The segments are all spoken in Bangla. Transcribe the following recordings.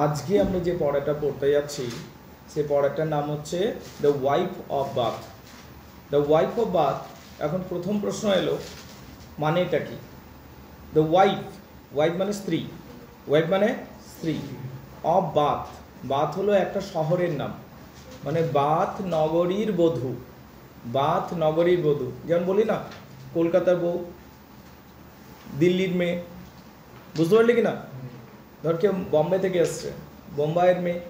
আজকে আমরা যে পড়াটা পড়তে যাচ্ছি সেই পড়াটার নাম হচ্ছে the wife of Bath. The wife of Bath. এখন প্রথম প্রশ্ন এলো, মানেটা কি? দ্য ওয়াইফ, ওয়াইফ মানে স্ত্রী, ওয়াইফ মানে স্ত্রী, অফ বাথ, বাথ হলো একটা শহরের নাম, মানে বাথ নগরীর বধূ, বাথ নগরীর বধূ। যেমন বলি না কলকাতার বউ, দিল্লির মেয়ে, বুঝতে পারলি কি না? ধর কেউ বম্বে থেকে এসছে, বোম্বাইয়ের মেয়ে,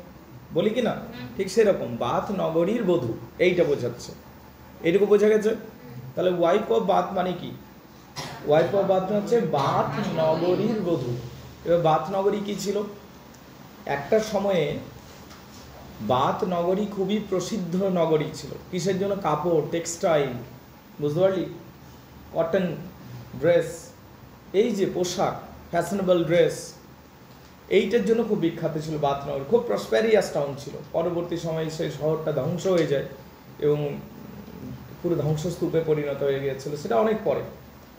বলি কি না? ঠিক সেরকম বাথ নগরীর বধূ, এইটা বোঝাচ্ছে। এইটুকু বোঝা গেছে? তাহলে ওয়াইফ অফ বাথ মানে কি? ওয়াইফ অফ বাথ হচ্ছে বাথ নগরীর বধূ। এবার বাথ নগরী কি ছিল? একটা সময়ে বাথ নগরী খুবই প্রসিদ্ধ নগরী ছিল। কিসের জন্য? কাপড়, টেক্সটাইল, বুঝতে পারলি? কটন ড্রেস, এই যে পোশাক, ফ্যাশনেবল ড্রেস, এইটার জন্য খুব বিখ্যাত ছিল বাথ নগরী। খুব প্রসপ্যারিয়াস টাউন ছিল। পরবর্তী সময়ে সেই শহরটা ধ্বংস হয়ে যায় এবং পুরো ধ্বংসস্তূপে পরিণত হয়ে গিয়েছিল, সেটা অনেক পরে।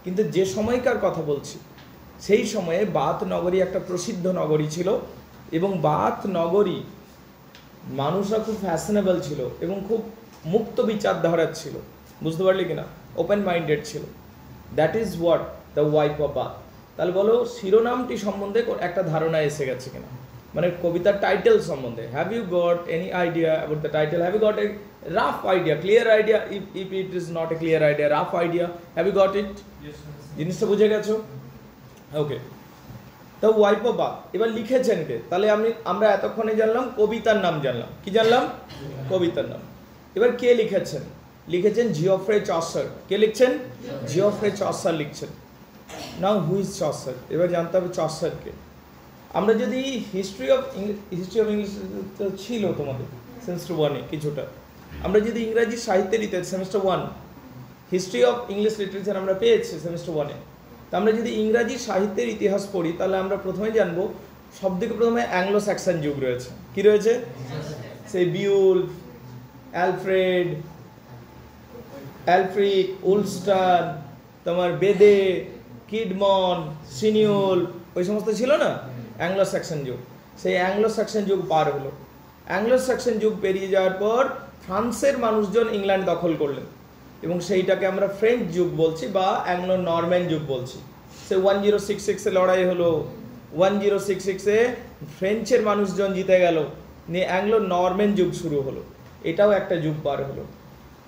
কিন্তু যে সময়কার কথা বলছি, সেই সময়ে বাথ নগরী একটা প্রসিদ্ধ নগরী ছিল এবং বাথ নগরী মানুষরা খুব ফ্যাশনেবল ছিল এবং খুব মুক্ত বিচারধারার ছিল, বুঝতে পারলি কিনা? ওপেন মাইন্ডেড ছিল। That is what the wife of Bath. তাহলে বলো শিরোনামটি সম্বন্ধে একটা ধারণা এসে গেছে কিনা, মানে কবিতার টাইটেল সম্বন্ধে। Have you got any idea about the title? Have you got a rough idea, clear idea? If it is not a clear idea, rough idea, have you got it? জিনিসটা বুঝে গেছো? Okay, the wife of Bath. এবার লিখেছেন কে? তাহলে আমরা এতক্ষণে জানলাম কবিতার নাম, জানলাম কি জানলাম? কবিতার নাম। এবার কে লিখেছেন? লিখেছেন জিওফ্রে চসার। কে লিখছেন? জিওফ্রে চসার লিখছেন। নাও হু ইজ চসার? এবার জানতে হবে চসারকে। আমরা যদি হিস্ট্রি অফ ইংলিশ ছিল তোমাদের সেমিস্টার 1-এ কিছুটা, আমরা যদি ইংরাজি সাহিত্যের ইতিহাস semester 1 history of English literature আমরা পেয়েছি সেমিস্টার 1-এ, তা আমরা যদি ইংরাজি সাহিত্যের ইতিহাস পড়ি তাহলে আমরা প্রথমে জানবো সবথেকে প্রথমে অ্যাংলো স্যাক্সন যুগ রয়েছে। কি রয়েছে? সেই বিউলফ, অ্যালফ্রিক, উলস্টার, তোমার বেদে, কিডমন, সিনিউল, ওই সমস্ত ছিল না অ্যাংলো স্যাক্সন যুগ। সেই অ্যাংলো স্যাক্সন যুগ পার হলো। অ্যাংলো স্যাক্সন যুগ পেরিয়ে যাওয়ার পর ফ্রান্সের মানুষজন ইংল্যান্ড দখল করলেন এবং সেইটাকে আমরা ফ্রেঞ্চ যুগ বলছি বা অ্যাংলো নরম্যান যুগ বলছি। সে 1066-এ লড়াই হলো, 1066-এ ফ্রেঞ্চের মানুষজন জিতে গেল, নিয়ে অ্যাংলো নরম্যান যুগ শুরু হলো। এটাও একটা যুগ পার হলো।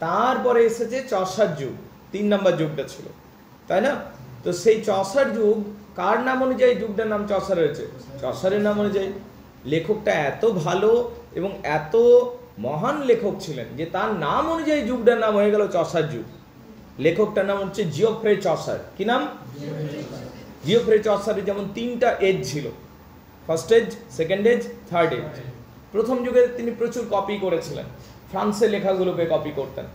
তারপরে এসেছে চসার যুগ, 3 নম্বর যুগটা ছিল, তাই না? তো সেই চসার যুগ কার নাম অনুযায়ী যুগটার নাম চসার হয়েছে? চসারের নাম অনুযায়ী। লেখকটা এত ভালো এবং এত মহান লেখক ছিলেন যে তার নাম অনুযায়ী যুগটার নাম হয়ে গেল চসার যুগ। লেখকটার নাম হচ্ছে জিওফ্রে চসার। কি নাম? জিওফ্রে চসারের যেমন 3টা এজ ছিল, first age, second age, third age. প্রথম যুগে তিনি প্রচুর কপি করেছিলেন, ফ্রান্সের লেখাগুলোকে কপি করতেন।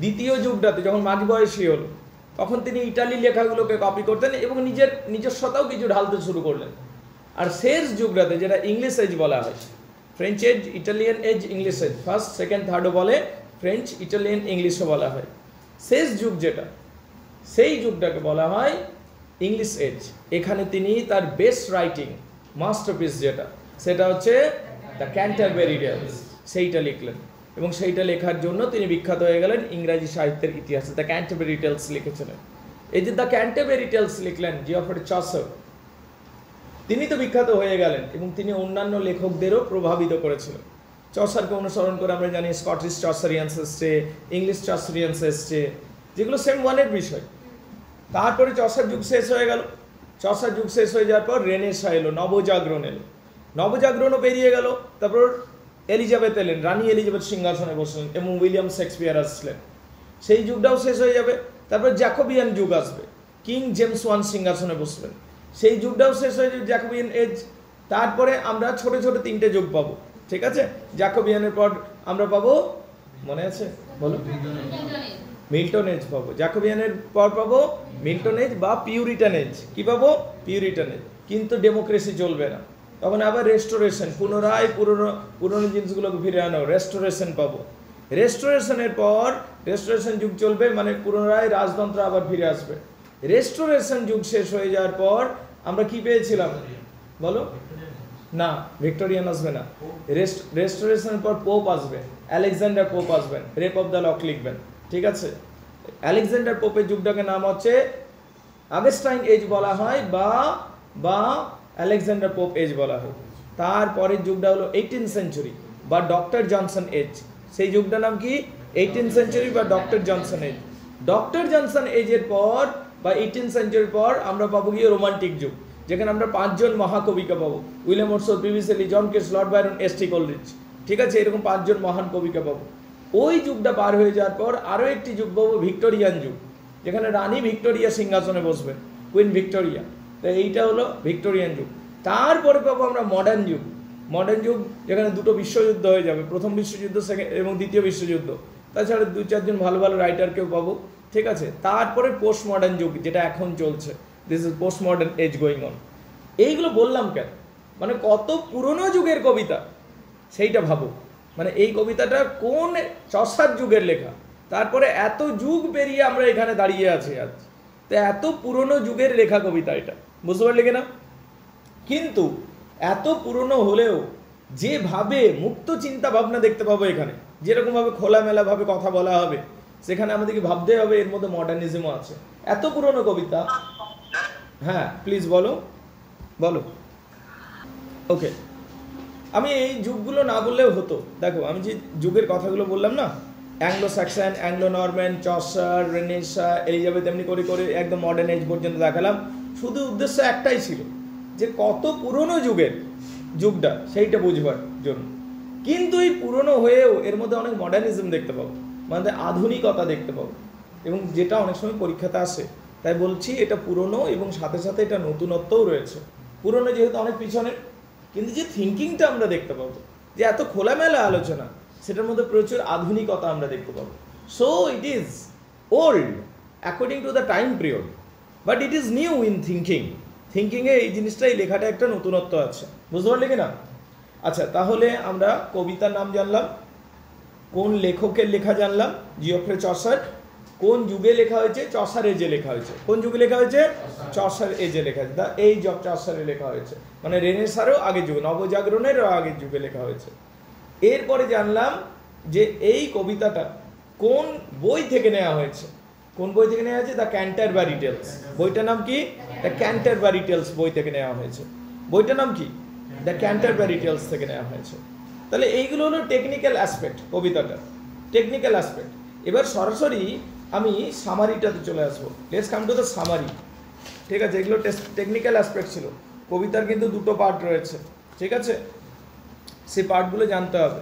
দ্বিতীয় যুগটাতে যখন মাঝ বয়সী হলো তখন তিনি ইটালির লেখাগুলোকে কপি করতেন এবং নিজস্বতাও কিছু ঢালতে শুরু করলেন। আর শেষ যুগটাতে যেটা ইংলিশ এজ বলা হয়, French age, Italian age, English age, first, second, থার্ডও বলে, ফ্রেঞ্চ, ইটালিয়ান, ইংলিশও বলা হয়। শেষ যুগ যেটা, সেই যুগটাকে বলা হয় ইংলিশ এজ। এখানে তিনি তার বেস্ট রাইটিং মাস্টারপিস যেটা, সেটা হচ্ছে দ্য ক্যান্টারবেরি টেলস, সেইটা লিখলেন এবং সেইটা লেখার জন্য তিনি বিখ্যাত হয়ে গেলেন ইংরাজি সাহিত্যের ইতিহাসে। দ্য ক্যান্টারবেরি টেলস লিখেছিলেন। এই যে দ্য ক্যান্টারবেরি টেলস লিখলেন জিওফ্রে চসার, তিনি তো বিখ্যাত হয়ে গেলেন এবং তিনি অন্যান্য লেখকদেরও প্রভাবিত করেছিলেন। চসারকে অনুসরণ করে আমরা জানি স্কটিশ চসারিয়ান্স এসছে, ইংলিশ চসারিয়ান্স এসছে, যেগুলো সেম ওয়ানের বিষয়। তারপরে চসার যুগ শেষ হয়ে গেল। চসার যুগ শেষ হয়ে যাওয়ার পর রেনেসাঁ এলো, নবজাগরণ এলো, নবজাগরণও পেরিয়ে গেল। তারপর এলিজাবেথ এলেন, রানী এলিজাবেথ সিংহাসনে বসলেন এবং উইলিয়াম শেক্সপিয়ার আসলেন, সেই যুগটাও শেষ হয়ে যাবে। তারপর জ্যাকোবিয়ান যুগ আসবে, কিং জেমস ওয়ান সিংহাসনে বসলেন, সেই যুগটাও শেষ হয়ে যাবে, জ্যাকোবিয়ান এজ। তারপরে আমরা ছোট ছোট 3টে যুগ পাবো, ঠিক আছে? জ্যাকোবিয়ানের পর আমরা পাবো, মনে আছে বলো? মিল্টন এজ পাবো। জ্যাকোবিয়ানের পর পাবো মিল্টন এজ বা পিউরিটান এজ। কি পাবো? Puritan age. কিন্তু ডেমোক্রেসি চলবে না, তখন আবার রেস্টোরেশন, পুনরায় পুরনো জিনিসগুলোকে ফিরে আনো, রেস্টোরেশন পাবো। রেস্টোরেশনের পর রেস্টোরেশন যুগ চলবে, মানে পুনরায় রাজতন্ত্র আবার ফিরে আসবে। রেস্টোরেশন যুগ শেষ হয়ে যাওয়ার পর আমরা কি পেয়েছিলাম বলো? না, ভিক্টোরিয়ান আসবে না। রেস্টোরেশনের পর পোপ আসবে, আলেকজান্ডার পোপ আসবেন, রেপ অফ দ্য লক লিখবেন, ঠিক আছে। আলেকজান্ডার পোপের যুগটাকে নাম হচ্ছে আগস্টাইন এজ বলা হয় বা আলেকজান্ডার পোপ এজ বলা হয়। তারপরের যুগটা হলো 18th সেঞ্চুরি বা ডক্টর জনসন এজ। সেই যুগটার নাম কি? 18th সেঞ্চুরি বা doctor Johnson age. Doctor Johnson এজের পর বা 18th সেঞ্চুরির পর আমরা পাবো গিয়ে রোমান্টিক যুগ, যেখানে আমরা 5 জন মহাকবিকে পাবো, William Wordsworth, PB Shelley, John Keats, Lord Byron, ST. Coleridge, ঠিক আছে। এরকম 5 জন মহান কবিকে পাবো। ওই যুগটা পার হয়ে যাওয়ার পর আরও একটি যুগ পাবো ভিক্টোরিয়ান যুগ, যেখানে রানী ভিক্টোরিয়া সিংহাসনে বসবেন, কুইন ভিক্টোরিয়া। তো এইটা হলো ভিক্টোরিয়ান যুগ। তারপরে পাবো আমরা মডার্ন যুগ। মডার্ন যুগ যেখানে দুটো বিশ্বযুদ্ধ হয়ে যাবে, প্রথম বিশ্বযুদ্ধ এবং দ্বিতীয় বিশ্বযুদ্ধ। তাছাড়া 2-4 জন ভালো ভালো রাইটারকেও পাবো, ঠিক আছে। তারপরে পোস্ট মডার্ন যুগ, যেটা এখন চলছে, this is post modern age going on. এইগুলো বললাম কেন? মানে কত পুরনো যুগের কবিতা সেইটা ভাবো। মানে এই কবিতাটা কোন চসার যুগের লেখা, তারপরে এত যুগ পেরিয়ে আমরা এখানে দাঁড়িয়ে আছি আজ। তো এত পুরনো যুগের লেখা কবিতা এটা, বুঝতে পারলে কিনা? কিন্তু এত পুরনো হলেও যেভাবে মুক্ত চিন্তা ভাবনা দেখতে পাবো এখানে, যেরকমভাবে খোলামেলাভাবে কথা বলা হবে, সেখানে আমাদেরকে ভাবতে হবে এর মধ্যে মডার্নিজমও আছে। এত পুরনো কবিতা। হ্যাঁ প্লিজ বলো বলো। ওকে, আমি এই যুগগুলো না বললেও হতো। দেখো আমি যে যুগের কথাগুলো বললাম না, Anglo Saxon, Anglo Norman, Chaucer, Renaissance, Elizabeth, এমনি করে করে একদম মডার্ন এজ পর্যন্ত দেখালাম। শুধু উদ্দেশ্য একটাই ছিল যে কত পুরনো যুগের যুগটা সেইটা বুঝবার জন্য। কিন্তু এই পুরনো হয়েও এর মধ্যে অনেক মডার্নিজম দেখতে পাবো, মানে আধুনিকতা দেখতে পাবো, এবং যেটা অনেক সময় পরীক্ষাতে আসে। তাই বলছি এটা পুরনো এবং সাথে সাথে এটা নতুনত্বও রয়েছে। পুরনো যেহেতু অনেক পিছনের, কিন্তু যে থিঙ্কিংটা আমরা দেখতে পাবো, যে এত খোলামেলা আলোচনা, সেটার মধ্যে প্রচুর আধুনিকতা আমরা দেখতে পাবো। So it is old according to the time period, but it is new in thinking. থিঙ্কিংয়ে এই জিনিসটা, এই লেখাটা একটা নতুনত্ব আছে, বুঝতে পারলে কি না? আচ্ছা, তাহলে আমরা কবিতার নাম জানলাম, কোন লেখকের লেখা জানলাম, জিওফ্রে চসার। কোন যুগে লেখা হয়েছে? চসার এজে লেখা হয়েছে। কোন যুগে লেখা হয়েছে? চসার এজে লেখা হয়েছে। দ্য এজ অফ চসারে লেখা হয়েছে, মানে রেনেসারও আগের যুগে, নবজাগরণেরও আগের যুগে লেখা হয়েছে। এরপরে জানলাম যে এই কবিতাটা কোন বই থেকে নেওয়া হয়েছে। কোন বই থেকে নেওয়া হয়েছে? The Canterbury Tales. বইটার নাম কি? দ্য ক্যান্টারবারি টেলস বই থেকে নেওয়া হয়েছে। বইটার নাম কি? দ্য ক্যান্টারবারি টেলস থেকে নেওয়া হয়েছে। তাহলে এইগুলো হলো টেকনিক্যাল অ্যাসপেক্ট, কবিতাটা টেকনিক্যাল অ্যাসপেক্ট। এবার সরাসরি আমি সামারিটাতে চলে আসবো। Let's come to the summary, ঠিক আছে। এগুলো টেকনিক্যাল অ্যাসপেক্ট ছিল। কবিতার কিন্তু দুটো পার্ট রয়েছে, ঠিক আছে। সেই পার্টগুলো জানতে হবে।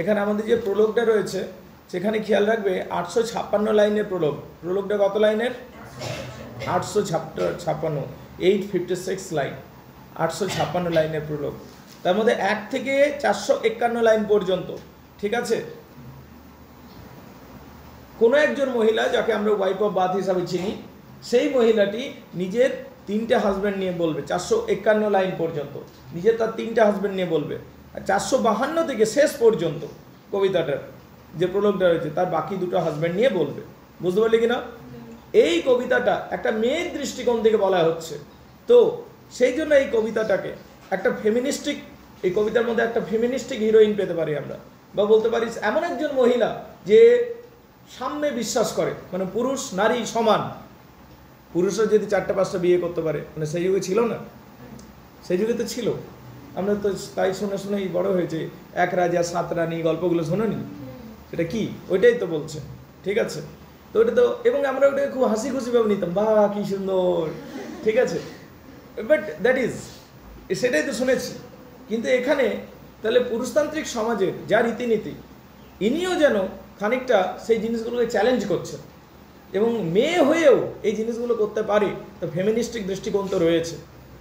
এখানে আমাদের যে প্রোলগটা রয়েছে, সেখানে খেয়াল রাখবে 856 লাইনের প্রোলগ। প্রোলগটা কত লাইনের? 856, 856 লাইন, 856 লাইনের প্রোলগ। তার মধ্যে 1 থেকে 451 লাইন পর্যন্ত, ঠিক আছে। কোনো একজন মহিলা, যাকে আমরা ওয়াইফ অফ বাথ হিসাবে চিনি, সেই মহিলাটি নিজের 3টে হাজব্যান্ড নিয়ে বলবে 451 লাইন পর্যন্ত। নিজের তার 3টে হাজব্যান্ড নিয়ে বলবে। আর 452 থেকে শেষ পর্যন্ত কবিতাটার যে প্রোলগটা রয়েছে, তার বাকি 2টো হাজব্যান্ড নিয়ে বলবে, বুঝতে পারলি কিনা? এই কবিতাটা একটা মেয়ের দৃষ্টিকোণ থেকে বলা হচ্ছে। তো সেই জন্য এই কবিতাটাকে একটা ফেমিনিস্টিক, এই কবিতার মধ্যে একটা ফেমিনিস্টিক হিরোইন পেতে পারি আমরা, বা বলতে পারি এমন একজন মহিলা যে সাম্যে বিশ্বাস করে, মানে পুরুষ নারী সমান। পুরুষরা যদি 4টা-5টা বিয়ে করতে পারে, মানে সেই যুগে ছিল না? সেই যুগে তো ছিল। আমরা তো তাই শুনে শুনেই বড় হয়েছে। 1 রাজা 7 রানী গল্পগুলো শোনোনি? সেটা কি? ওইটাই তো বলছে, ঠিক আছে। তো ওটা তো, এবং আমরা ওটা খুব হাসি খুশিভাবে নিতাম, বাহ কি সুন্দর, ঠিক আছে। বাট দ্যাট ইজ, সেটাই তো শুনেছি। কিন্তু এখানে তাহলে পুরুষতান্ত্রিক সমাজের যা রীতিনীতি, ইনিও যেন খানিকটা সেই জিনিসগুলোকে চ্যালেঞ্জ করছেন, এবং মেয়ে হয়েও এই জিনিসগুলো করতে পারে। তো ফেমিনিস্টিক দৃষ্টিকোণ তো রয়েছে।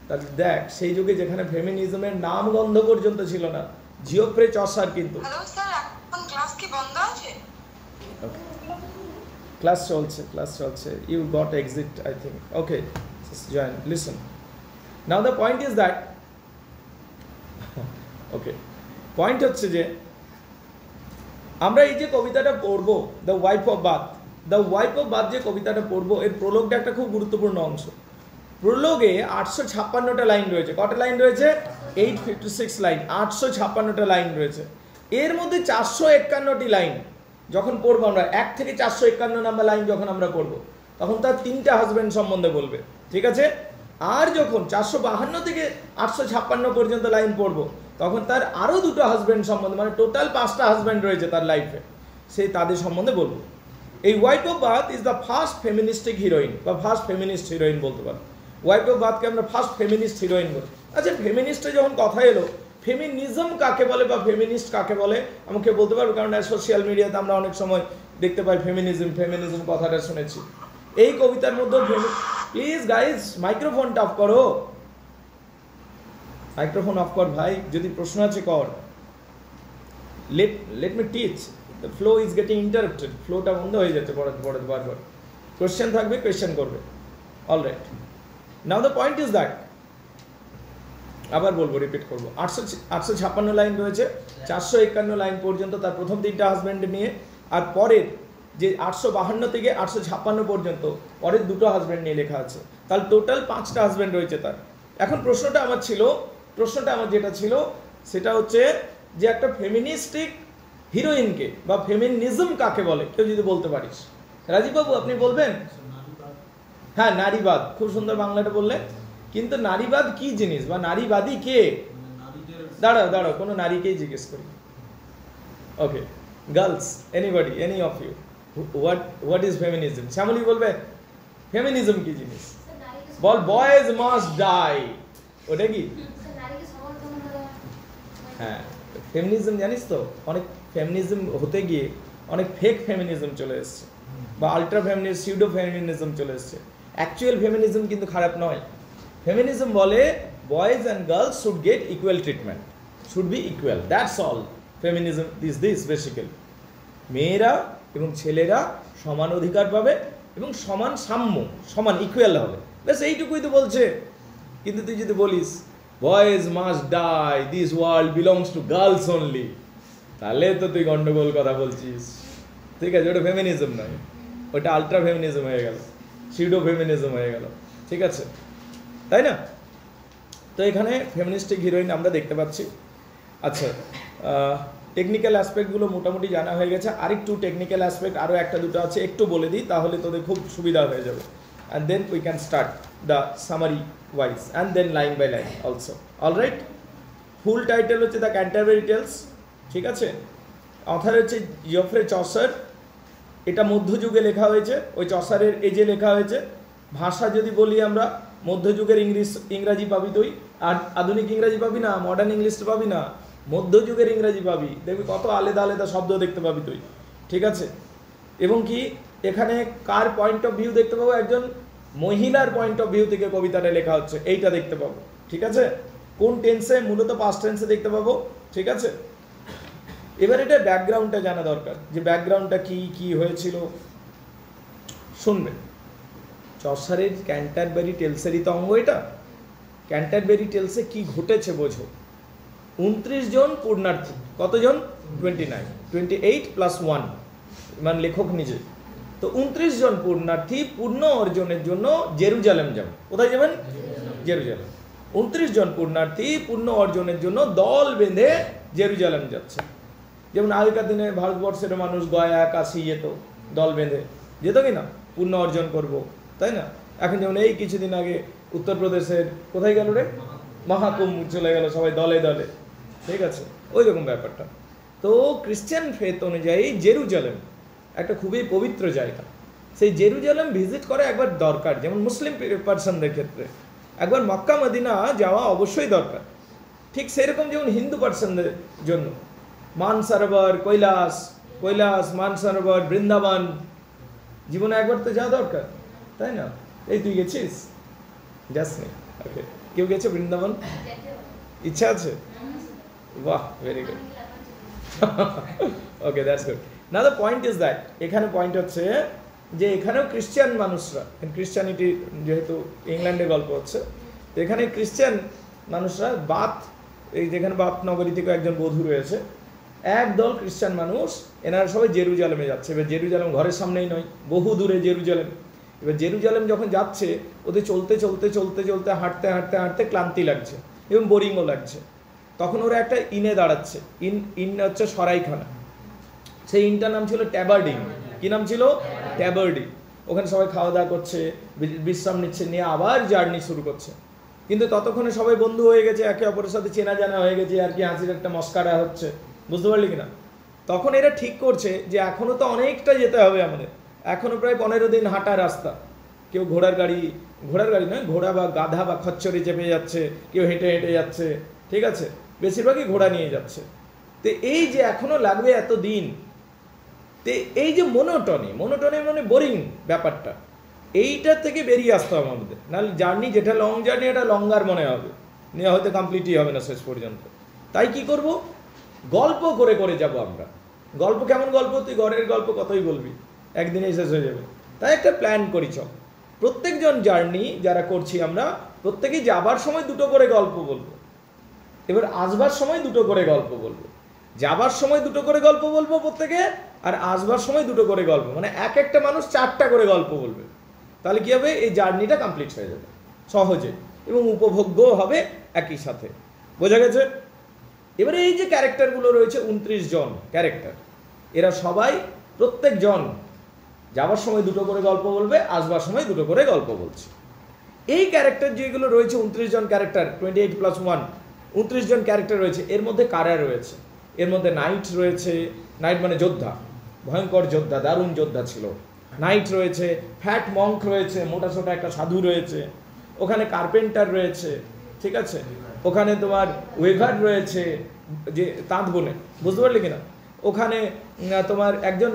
তাহলে দেখ, সেই যুগে যেখানে ফেমিনিজমের নাম গন্ধ পর্যন্ত ছিল না, জিওফ্রে চসার কিন্তু। ক্লাস চলছে। You got exit, I think. Okay, join, listen. Now the point is that, okay, point হচ্ছে যে আমরা এই যে কবিতাটা পড়বো, দ্য ওয়াইফ অফ বাথ যে কবিতাটা পড়বো, এর প্রোলগটা একটা খুব গুরুত্বপূর্ণ অংশ। প্রোলগে 856টা লাইন রয়েছে। কটা লাইন রয়েছে? 856 লাইন, 856টা লাইন রয়েছে। এর মধ্যে 451টি লাইন যখন পড়বো আমরা, 1 থেকে 451 নাম্বার লাইন যখন আমরা পড়বো, তখন তার 3টা হাজব্যান্ড সম্বন্ধে বলবে, ঠিক আছে? আর যখন 452 থেকে 856 পর্যন্ত লাইন পড়বো, তখন তার আরও 2টো হাজব্যান্ড সম্বন্ধে, মানে টোটাল 5টা হাজব্যান্ড রয়েছে তার লাইফে, সেই তাদের সম্বন্ধে বলবো। এই wife of Bath is the first feministic heroine, বা ফার্স্ট ফেমিনিস্ট হিরোইন বলতে পারো। ওয়াইফ অফ বাথকে আমরা ফার্স্ট ফেমিনিস্ট হিরোইন বলি। আচ্ছা, ফেমিনিস্টে যখন কথা এলো, ফেমিনিজম কাকে বলে বা ফেমিনিস্ট কাকে বলে আমাকে বলতে পারবো? কারণ সোশ্যাল মিডিয়াতে আমরা অনেক সময় দেখতে পাই ফেমিনিজম কথাটা শুনেছি। এই কবিতার মধ্যে, প্লিজ গাইজ মাইক্রোফোনটা অফ করো, মাইক্রোফোন অফ কর ভাই, যদি প্রশ্ন আছে কর। Let me teach, the flow is getting interrupted, ফ্লোটা বন্ধ হয়ে যাচ্ছে বারবার। কোয়েশ্চেন থাকবে, কোয়েশ্চেন করবে। Alright, now the point is that, আবার বলবো, রিপিট করবো, 856 লাইন রয়েছে, 451 লাইন পর্যন্ত তার প্রথম 3টা হাজব্যান্ড নিয়ে, আর পরের যে 852 থেকে 856 পর্যন্ত পরের 2টো হাজব্যান্ড নিয়ে লেখা আছে। তাহলে টোটাল 5টা হাজব্যান্ড রয়েছে তার। এখন প্রশ্নটা আমার যেটা ছিল সেটা হচ্ছে যে একটা ফেমিনিস্টিক হিরোইনকে বা ফেমিনিজম কাকে বলে, কেউ যদি বলতে পারিস। রাজীব বাবু, আপনি বলবেন? হ্যাঁ, নারীবাদ, খুব সুন্দর বাংলাটা বললেন, কিন্তু নারীবাদ কি জিনিস বা নারীবাদী কে? দাঁড়াও, কোনো নারীকেই জিজ্ঞেস করি। Okay, girls, anybody, any of you, what is feminism? Shyamali বলবে ফেমিনিজম কি জিনিস? বল, বয়েজ মাস্ট ডাই, ওটা কি? হ্যাঁ, ফেমিনিজম জানিস তো, অনেক ফেমিনিজম হতে গিয়ে অনেক ফেক ফেমিনিজম চলে এসছে, বা আলট্রা ফেমিনিস্ট, সিউডো ফেমিনিজম চলে এসছে। অ্যাকচুয়াল ফেমিনিজম কিন্তু খারাপ নয়। ফেমিনিজম বলে boys and girls should get equal treatment, should be equal, that's all. Feminism is this basically, মেয়েরা এবং ছেলেরা সমান অধিকার পাবে এবং সমান সাম্য, সমান ইকুয়াল হবে, ব্যাস এইটুকুই তো বলছে। কিন্তু তুই যদি বলিস boys must die, this world belongs to girls only, তাহলে তো তুই গন্ডগোল কথা বলছিস, ঠিক আছে? ওটা ফেমিনিজম নয়, ওটা আলট্রা ফেমিনিজম হয়ে গেল, সিউডো ফেমিনিজম হয়ে গেল, ঠিক আছে? তাই না? তো এখানে ফেমিনিস্টিক হিরোইন আমরা দেখতে পাচ্ছি। আচ্ছা, টেকনিক্যাল অ্যাসপেক্টগুলো মোটামুটি জানা হয়ে গেছে। আরেকটু টেকনিক্যাল অ্যাসপেক্ট আরও 1-2টো আছে, একটু বলে দিই, তাহলে তোদের খুব সুবিধা হয়ে যাবে। And then we can start the summary wise and then line by line also. Alright, full title হচ্ছে দ্য ক্যান্টারবেরি টেলস, ঠিক আছে? অথর হচ্ছে জিওফ্রে চসার, এটা মধ্যযুগে লেখা হয়েছে, ওই চসারের এজে লেখা হয়েছে। ভাষা যদি বলি আমরা, মধ্যযুগের ইংরাজি পাবি তুই, আর আধুনিক ইংরাজি পাবি না, মডার্ন ইংলিশ পাবি না, মধ্যযুগের ইংরাজি পাবি, দেখবি কত আলাদা আলাদা শব্দ দেখতে পাবি তুই, ঠিক আছে? এবং কি এখানে কার পয়েন্ট অফ ভিউ দেখতে পাবো? একজন মহিলার পয়েন্ট অফ ভিউ থেকে কবিতাটা লেখা হচ্ছে, এইটা দেখতে পাবো, ঠিক আছে? কোন টেন্সে? মূলত পাস্ট টেন্সে দেখতে পাবো, ঠিক আছে? এবার এটা ব্যাকগ্রাউন্ডটা জানা দরকার, যে ব্যাকগ্রাউন্ডটা কি হয়েছিল শুনবেন। চসারের ক্যান্টারবেরি টেলসেরই তো অঙ্গ এটা। ক্যান্টারবেরি টেলসে কি ঘটেছে বোঝো। 29 জন পূর্ণার্থী, কতজন? 28 প্লাস 1, মানে লেখক নিজে। তো 29 জন পূর্ণার্থী পূর্ণ অর্জনের জন্য জেরুজালেম যাবে। কোথায় যাবেন? জেরুজালেম। 29 জন পূর্ণার্থী পূর্ণ অর্জনের জন্য দল বেঁধে জেরুজালেম যাচ্ছে। যেমন আগেকার দিনে ভারতবর্ষের মানুষ গয়া, কাশি যেত দল বেঁধে, যেত কি না, পূর্ণ অর্জন করব, তাই না? এখন যেমন এই কিছুদিন আগে উত্তরপ্রদেশের কোথায় গেল রে, মহাকুম্ভ চলে গেল সবাই দলে দলে, ঠিক আছে? ওই রকম ব্যাপারটা। তো খ্রিশ্চান ফেথ অনুযায়ী জেরুজালেম একটা খুবই পবিত্র জায়গা। সেই জেরুজালেম ভিজিট করা একবার দরকার, যেমন মুসলিম পার্সনদের ক্ষেত্রে একবার মক্কা মদিনা যাওয়া অবশ্যই দরকার। ঠিক সেরকম যেমন হিন্দু পার্সনদের জন্য মানসরোবর, কৈলাস, মানসরোবর, বৃন্দাবন জীবনে একবার তো যাওয়া দরকার, তাই না? এই তুই গেছিস? যাসনি? ওকে, কেউ গেছে বৃন্দাবন? ইচ্ছা আছে? বাহ, very good. Okay, that's good. না, দ্য পয়েন্ট ইজ দ্যাট, এখানে পয়েন্ট হচ্ছে যে এখানেও খ্রিশ্চান মানুষরা, খ্রিশ্চানিটি যেহেতু ইংল্যান্ডে গল্প হচ্ছে, তো এখানে খ্রিশ্চান মানুষরা বাথ, এই যেখানে বাথ নগরী থেকে একজন বধূ রয়েছে, একদল খ্রিশ্চান মানুষ, এনারা সবাই জেরুজালেমে যাচ্ছে। এবার জেরুজালেম ঘরের সামনেই নয়, বহু দূরে জেরুজালেম। এবার জেরুজালেম যখন যাচ্ছে, ওদের চলতে চলতে হাঁটতে ক্লান্তি লাগছে। এবং বোরিংও লাগছে। তখন ওরা একটা ইনে দাঁড়াচ্ছে, ইন হচ্ছে সরাইখানা, সেই ইনটার নাম ছিল ট্যাবার্ডিং। কি নাম ছিল? ট্যাবার্ডিং। ওখানে সবাই খাওয়া দাওয়া করছে, বিশ্রাম নিচ্ছে, নিয়ে আবার জার্নি শুরু করছে। কিন্তু ততক্ষণে সবাই বন্ধু হয়ে গেছে, একে অপরের সাথে চেনা জানা হয়ে গেছে, আর কি হাসির একটা মস্কারা হচ্ছে, বুঝতে পারলি কিনা? তখন এরা ঠিক করছে যে এখনো তো অনেকটা যেতে হবে আমাদের, এখনো প্রায় 15 দিন হাঁটা রাস্তা। কেউ ঘোড়ার গাড়ি নয়, ঘোড়া বা গাধা বা খচ্চরে চেপে যাচ্ছে, কেউ হেঁটে হেঁটে যাচ্ছে, ঠিক আছে, বেশিরভাগই ঘোড়া নিয়ে যাচ্ছে। তো এই যে এখনো লাগবে এত দিন, তো এই যে মনোটনি মানে বোরিং ব্যাপারটা, এইটা থেকে বেরিয়ে আসতে হবে আমাদের। নাহলে জার্নি, যেটা লং জার্নি, এটা লঙ্গার মনে হবে, নিয়ে হয়তো কমপ্লিটই হবে না শেষ পর্যন্ত। তাই কি করব? গল্প করে করে যাব আমরা। গল্প কেমন গল্প? তুই ঘরের গল্প কতই বলবি, একদিনেই শেষ হয়ে যাবে। তাই একটা প্ল্যান করি, চল প্রত্যেকজন জার্নি যারা করছি আমরা, প্রত্যেকেই যাবার সময় 2টো করে গল্প বলবো, এবার আসবার সময় 2টো করে গল্প বলবো। যাবার সময় 2টো করে গল্প বলবো প্রত্যেকে, আর আসবার সময় 2টো করে গল্প, মানে এক একটা মানুষ 4টা করে গল্প বলবে। তাহলে কি হবে? এই জার্নিটা কমপ্লিট হয়ে যাবে সহজে এবং উপভোগ্যও হবে একই সাথে। বোঝা গেছে? এবারে এই যে ক্যারেক্টারগুলো রয়েছে, 29 জন ক্যারেক্টার, এরা সবাই প্রত্যেকজন যাবার সময় 2টো করে গল্প বলবে, আসবার সময় 2টো করে গল্প বলছে। এই ক্যারেক্টার যেগুলো রয়েছে, 29 জন ক্যারেক্টার, 28 + 1, 29 জন ক্যারেক্টার রয়েছে। এর মধ্যে কারা রয়েছে? এর মধ্যে নাইট রয়েছে, নাইট মানে যোদ্ধা, ভয়ঙ্কর যোদ্ধা, দারুণ যোদ্ধা ছিল। নাইট রয়েছে, ফ্যাট মঙ্ক রয়েছে, মোটা সোটা একটা সাধু রয়েছে, ওখানে কার্পেন্টার রয়েছে, ঠিক আছে, ওখানে তোমার ওয়েভার রয়েছে, যে তাঁত বোনে, বুঝতে পারলে কিনা? ওখানে তোমার একজন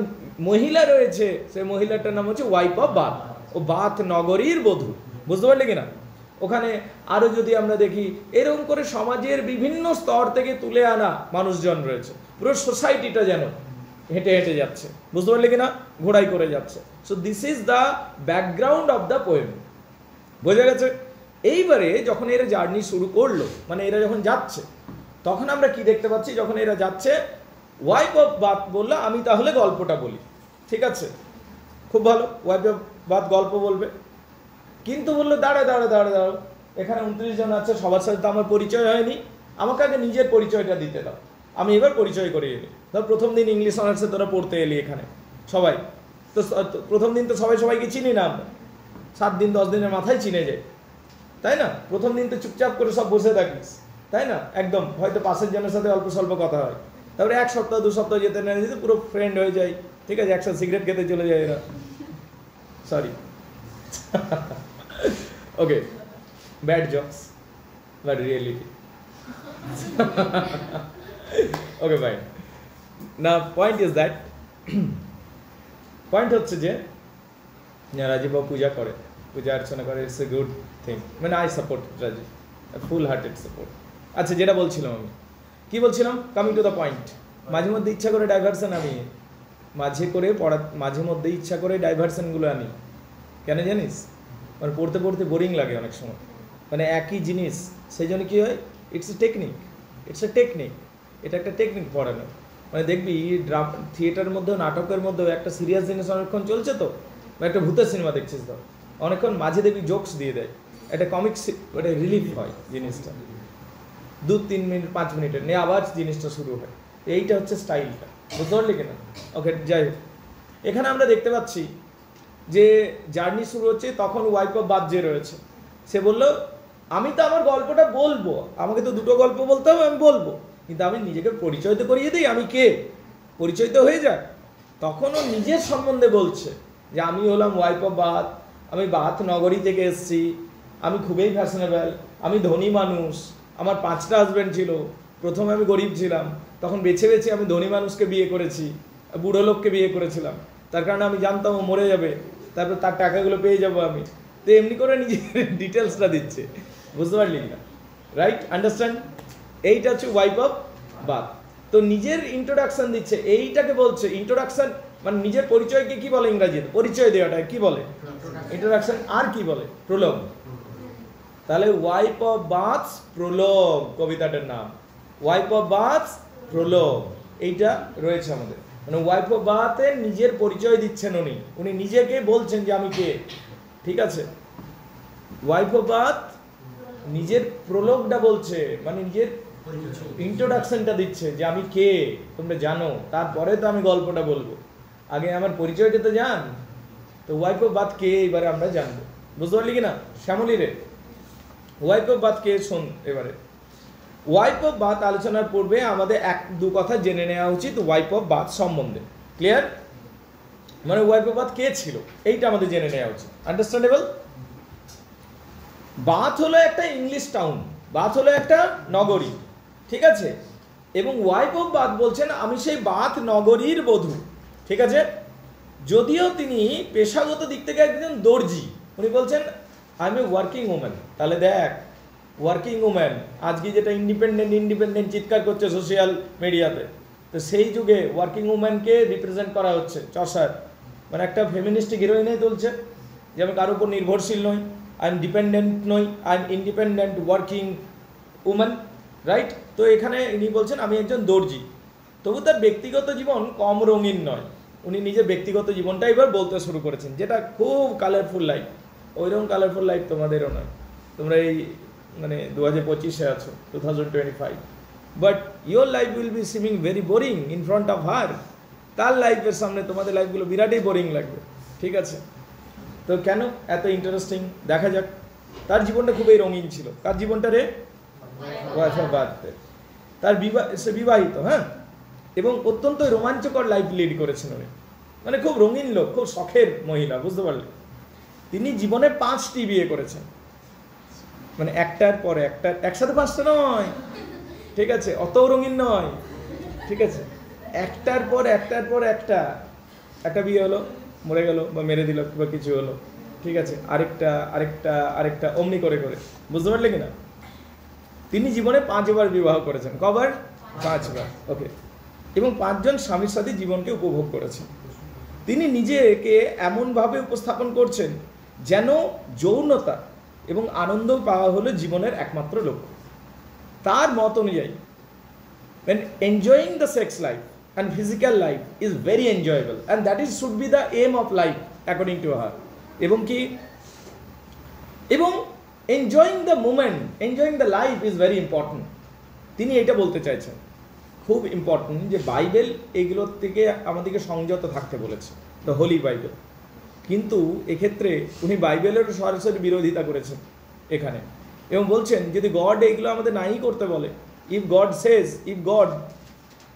মহিলা রয়েছে, সেই মহিলাটার নাম হচ্ছে ওয়াইফ অফ বাথ, ও বাথ নগরীর বধূ, বুঝতে পারলে কিনা? ওখানে আরো যদি আমরা দেখি, এরকম করে সমাজের বিভিন্ন স্তর থেকে তুলে আনা মানুষজন রয়েছে, পুরো সোসাইটিটা যেন হেঁটে হেঁটে যাচ্ছে, বুঝতে পারলে কিনা? ঘোড়াই করে যাচ্ছে। So this is the background of the poem. বোঝা গেছে? এইবারে যখন এরা জার্নি শুরু করলো, মানে এরা যখন যাচ্ছে, তখন আমরা কি দেখতে পাচ্ছি? যখন এরা যাচ্ছে, ওয়াইফ অফ বাথ বললো আমি তাহলে গল্পটা বলি, ঠিক আছে, খুব ভালো, ওয়াইফ অফ বাথ গল্প বলবে। কিন্তু বললো দাঁড়া, এখানে 29 জন আছে, সবার সাথে তো আমার পরিচয় হয়নি, আমাকে আগে নিজের পরিচয়টা দিতে দাও, আমি এবার পরিচয় করে এলি। ধর প্রথম দিন ইংলিশ অনার্সে তোরা পড়তে এলি এখানে সবাই, তো প্রথম দিন তো সবাইকে চিনি না আমরা, 7 দিন 10 দিনের মাথায় চিনে যাই, তাই না? প্রথম দিন তো চুপচাপ করে সব বসে থাকিস, তাই না? একদম হয়তো পাশের জনের সাথে অল্প স্বল্প কথা হয়, তারপরে 1 সপ্তাহ 2 সপ্তাহ যেতে না যেতে পুরো ফ্রেন্ড হয়ে যায়, ঠিক আছে, একসাথে সিগারেট খেতে চলে যায় এরা, sorry okay, bad jokes but reality. Okay fine. না, পয়েন্ট ইজ দ্যাট, পয়েন্ট হচ্ছে যে রাজীব বাবু পূজা করে, পূজা অর্চনা করে, ইটস এ গুড থিং, মানে I support Rajib, full hearted support. আচ্ছা, যেটা বলছিলাম আমি, কি বলছিলাম? Coming to the point. মাঝে মধ্যে ইচ্ছা করে ডাইভারশন আমি মাঝে মধ্যে ইচ্ছা করে ডাইভারশনগুলো আনি। কেন জানিস? মানে পড়তে পড়তে বোরিং লাগে অনেক সময়, মানে একই জিনিস, সেই জন্য কী হয়, ইটস এ টেকনিক, এটা একটা টেকনিক পড়ানো। মানে দেখবি থিয়েটারের মধ্যেও, নাটকের মধ্যেও একটা সিরিয়াস জিনিস অনেকক্ষণ চলছে, তো বা একটা ভূতের সিনেমা দেখছিস তো, অনেকক্ষণ মাঝে দেখবি জোকস দিয়ে দেয়, একটা কমিক্স, ওটা রিলিফ হয় জিনিসটা, 2-3 মিনিট 5 মিনিটের নিয়ে আবার জিনিসটা শুরু হয়। এইটা হচ্ছে স্টাইলটা, বুঝতে পারলি কিনা? ওকে, যাই হোক, এখানে আমরা দেখতে পাচ্ছি যে জার্নি শুরু হচ্ছে, তখন ওয়াইফ অফ বাথ যে রয়েছে, সে বলল আমি তো আমার গল্পটা বলবো, আমাকে তো 2টো গল্প বলতে হবে, আমি বলবো, কিন্তু আমি নিজেকে পরিচয় তো করিয়ে দিই, আমি কে, পরিচয় তো হয়ে যায়। তখন ও নিজের সম্বন্ধে বলছে যে আমি হলাম ওয়াইফ অফ বাথ, আমি বাথ নগরী থেকে এসেছি, আমি খুবই ফ্যাশনেবল, আমি ধনী মানুষ, আমার 5টা হাজব্যান্ড ছিল, প্রথমে আমি গরিব ছিলাম, তখন বেছে বেছে আমি ধনী মানুষকে বিয়ে করেছি, বুড়ো লোককে বিয়ে করেছিলাম, তার কারণে আমি জানতাম ও মরে যাবে, তারপর তার টাকাগুলো পেয়ে যাবো আমি, তো এমনি করে নিজের ডিটেলসটা দিচ্ছে, বুঝতে পারলি না? Right, understand? এইটা হচ্ছে ওয়াইফ অফ বাথ। তো নিজের ইন্ট্রোডাকশন দিচ্ছে, এইটাকে বলছে ইন্ট্রোডাকশন, মানে নিজের পরিচয়কে কি বলে ইংরাজিতে? পরিচয় দেওয়াটা কি বলে? ইন্ট্রোডাকশন। আর কি বলে? প্রোলগ। তাহলে ওয়াইফ অফ বাথস প্রোলগ কবিতাটার নাম, ওয়াইফ অফ বাথস প্রোলগ, এইটা রয়েছে আমাদের। মানে ওয়াইফ অফ বাথের নিজের পরিচয় দিচ্ছেন উনি নিজেকে বলছেন যে আমি কে, ঠিক আছে? ওয়াইফ অফ বাথ নিজের প্রলোগটা বলছে, মানে নিজের ইন্ট্রোডাকশনটা দিচ্ছে যে আমি কে তোমরা জানো, তারপরে তো আমি গল্পটা বলবো, আগে আমার পরিচয়টা তো জান। তো ওয়াইফ অফ বাথ কে এবারে আমরা জানবো, বুঝতে পারলি কিনা শ্যামলী রে? ওয়াইফ অফ বাথ কে শোন এবারে। ওয়াইফ অফ বাথ আলোচনার পূর্বে আমাদের এক দু কথা জেনে নেওয়া উচিত ওয়াইফ অফ বাথ সম্বন্ধে। ক্লিয়ার? মানে ওয়াইফ অফ বাথ কে ছিল এইটা আমাদের জেনে নেওয়া উচিত। আন্ডারস্ট্যান্ডেবল? বাথ হলো একটা ইংলিশ টাউন, বাথ হলো একটা নগরী, ঠিক আছে? এবং ওয়াইফ অফ বাথ বলছেন আমি সেই বাথ নগরীর বধূ, ঠিক আছে? যদিও তিনি পেশাগত দিক থেকে একজন দর্জি, উনি বলছেন I M a working woman. তাহলে দেখ, ওয়ার্কিং ওম্যান আজকে যেটা ইন্ডিপেন্ডেন্ট চিৎকার করছে সোশ্যাল মিডিয়াতে, তো সেই যুগে ওয়ার্কিং ওম্যানকে রিপ্রেজেন্ট করা হচ্ছে চসার, মানে একটা ফেমিনিস্টিক হিরোইনেই তুলছে যে আমি কারোর উপর নির্ভরশীল নই, আই এম ডিপেন্ডেন্ট নই, I am independent working woman, right? তো এখানে ইনি বলছেন আমি একজন দর্জি। তবু তার ব্যক্তিগত জীবন কম রঙিন নয়, উনি নিজের ব্যক্তিগত জীবনটা এবার বলতে শুরু করেছেন, যেটা খুব কালারফুল লাইফ। ওইরকম কালারফুল লাইফ তোমাদেরও নয়, তোমরা এই মানে 2025-এ আছো, 2025, but your life will be সিমিং very boring in front of her. তার লাইফের সামনে তোমাদের লাইফগুলো বিরাটই বোরিং লাগবে, ঠিক আছে? তো কেন এত ইন্টারেস্টিং দেখা যাক। তার জীবনটা খুবই রঙিন ছিল। তার জীবনটা রে ওয়াইফ অফ বাথ, তার সে বিবাহিত, হ্যাঁ, এবং অত্যন্ত রোমাঞ্চকর লাইফ লিড করেছেন উনি, মানে খুব রঙিন লোক, খুব শখের মহিলা, বুঝতে পারলে? তিনি জীবনে 5টি বিয়ে করেছেন, মানে একটার পরে একটা, একসাথে 5টা নয়, ঠিক আছে? অত রঙিন নয়, ঠিক আছে? একটার পর একটা বিয়ে হলো, মরে গেল বা মেরে দিল বা কিছু হলো, ঠিক আছে? আরেকটা অমনি করে করে, বুঝতে পারলে কিনা? তিনি জীবনে 5 বার বিবাহ করেছেন। কবার? 5 বার, ওকে। এবং 5 জন স্বামীর সাথে জীবনকে উপভোগ করেছেন। তিনি নিজেকে এমনভাবে উপস্থাপন করছেন যেন যৌনতা এবং আনন্দ পাওয়া হলো জীবনের একমাত্র লক্ষ্য। তার মত অনুযায়ী when enjoying the sex life and physical life is very enjoyable and that is should be the aim of life according to her, এবং enjoying the moment, enjoying the life is very important. তিনি এটা বলতে চাইছেন, খুব ইম্পর্টেন্ট, যে বাইবেল এগুলোর থেকে আমাদেরকে সংযত থাকতে বলেছে, দ্য হোলি বাইবেল। কিন্তু এক্ষেত্রে উনি বাইবেলের সরাসরি বিরোধিতা করেছেন এখানে, এবং বলছেন যদি গড এগুলো আমাদের নাই করতে বলে, if God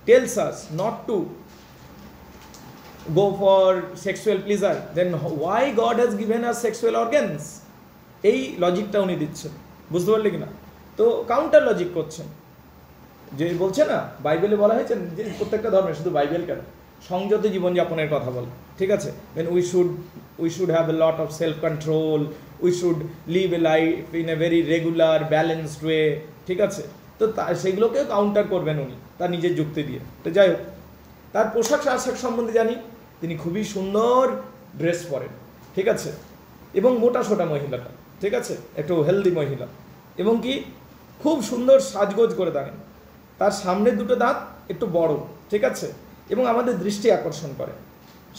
tells us not to go for sexual pleasure, then why God has given us sexual organs? এই লজিকটা উনি দিচ্ছেন, বুঝতে পারলে কিনা? তো কাউন্টার লজিক করছেন, যে বলছে না বাইবেলে বলা হয়েছে যে প্রত্যেকটা ধর্মে, শুধু বাইবেল কেন, সংযত জীবনযাপনের কথা বলে, ঠিক আছে? Then we should have a lot of self control, we should live a life in a very regular balanced way, ঠিক আছে? তো সেগুলোকেও কাউন্টার করবেন উনি তার নিজের যুক্তি দিয়ে। তো যাই হোক, তার পোশাক আশাক সম্বন্ধে জানি তিনি খুবই সুন্দর ড্রেস পরেন, ঠিক আছে? এবং মোটা সোটা মহিলাটা, ঠিক আছে, একটু হেলদি মহিলা, এবং কি খুব সুন্দর সাজগোজ করে থাকেন। তার সামনের দুটো দাঁত একটু বড়, ঠিক আছে, এবং আমাদের দৃষ্টি আকর্ষণ করে।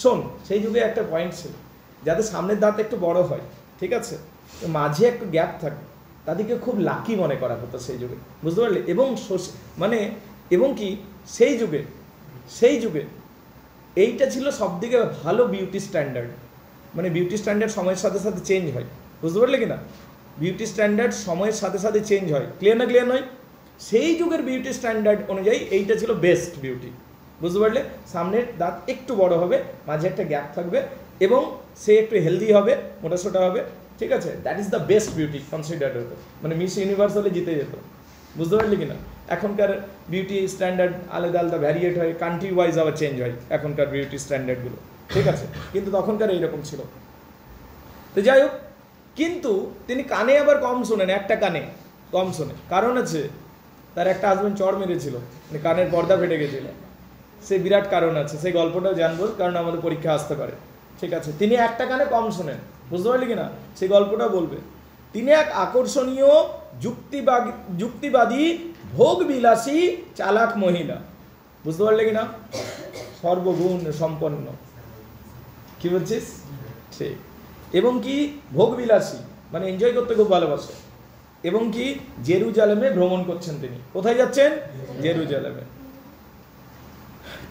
শোন, সেই যুগে একটা পয়েন্ট ছিল, যাদের সামনের দাঁত একটু বড় হয়, ঠিক আছে, মাঝে একটু গ্যাপ থাকে, তাদেরকে খুব লাকি মনে করা হতো সেই যুগে, বুঝতে পারলে? এবং কি সেই যুগে এইটা ছিল সবদিকে ভালো বিউটি স্ট্যান্ডার্ড। মানে বিউটি স্ট্যান্ডার্ড সময়ের সাথে সাথে চেঞ্জ হয়, বুঝতে পারলে কি না? বিউটি স্ট্যান্ডার্ড সময়ের সাথে সাথে চেঞ্জ হয়, ক্লিয়ার নয়? সেই যুগের বিউটি স্ট্যান্ডার্ড অনুযায়ী এইটা ছিল বেস্ট বিউটি, বুঝতে পারলে? সামনের দাঁত একটু বড় হবে, মাঝে একটা গ্যাপ থাকবে, এবং সে একটু হেলদি হবে, মোটাসোটা হবে, ঠিক আছে? That is the best beauty considered হতো, মানে মিস ইউনিভার্স হলে জিতে যেত, বুঝতে পারলি কিনা? এখনকার বিউটি স্ট্যান্ডার্ড আলাদা আলাদা ভ্যারিয়েট হয়, কান্ট্রি ওয়াইজ আবার চেঞ্জ হয় এখনকার বিউটি স্ট্যান্ডার্ডগুলো, ঠিক আছে? কিন্তু তখনকার এইরকম ছিল। তো যাই হোক, কিন্তু তিনি কানে আবার কম শোনেন, একটা কানে কম শোনে, কারণ আছে, তার একটা হাজবেন্ড চড় মেরেছিল, মানে কানের পর্দা ফেটে গেছিল, সে বিরাট কারণ আছে, সেই গল্পটাও জানবো, কারণ আমাদের পরীক্ষা আসতে পারে, ঠিক আছে? তিনি একটা কানে কম শোনেন, বুঝতে পারলি কিনা? সেই গল্পটা বলবে। তিনি এক আকর্ষণীয় যুক্তিবাদী ভোগবিলাসী চালাক মহিলা, বুঝতে পারলে কিনা? সর্বগুণ সম্পন্ন, কি বলছিস? ঠিক। এবং কি ভোগবিলাসী, মানে এনজয় করতে খুব ভালোবাসে, এবং কি জেরুজালেমে ভ্রমণ করছেন তিনি। কোথায় যাচ্ছেন? জেরুজালেমে।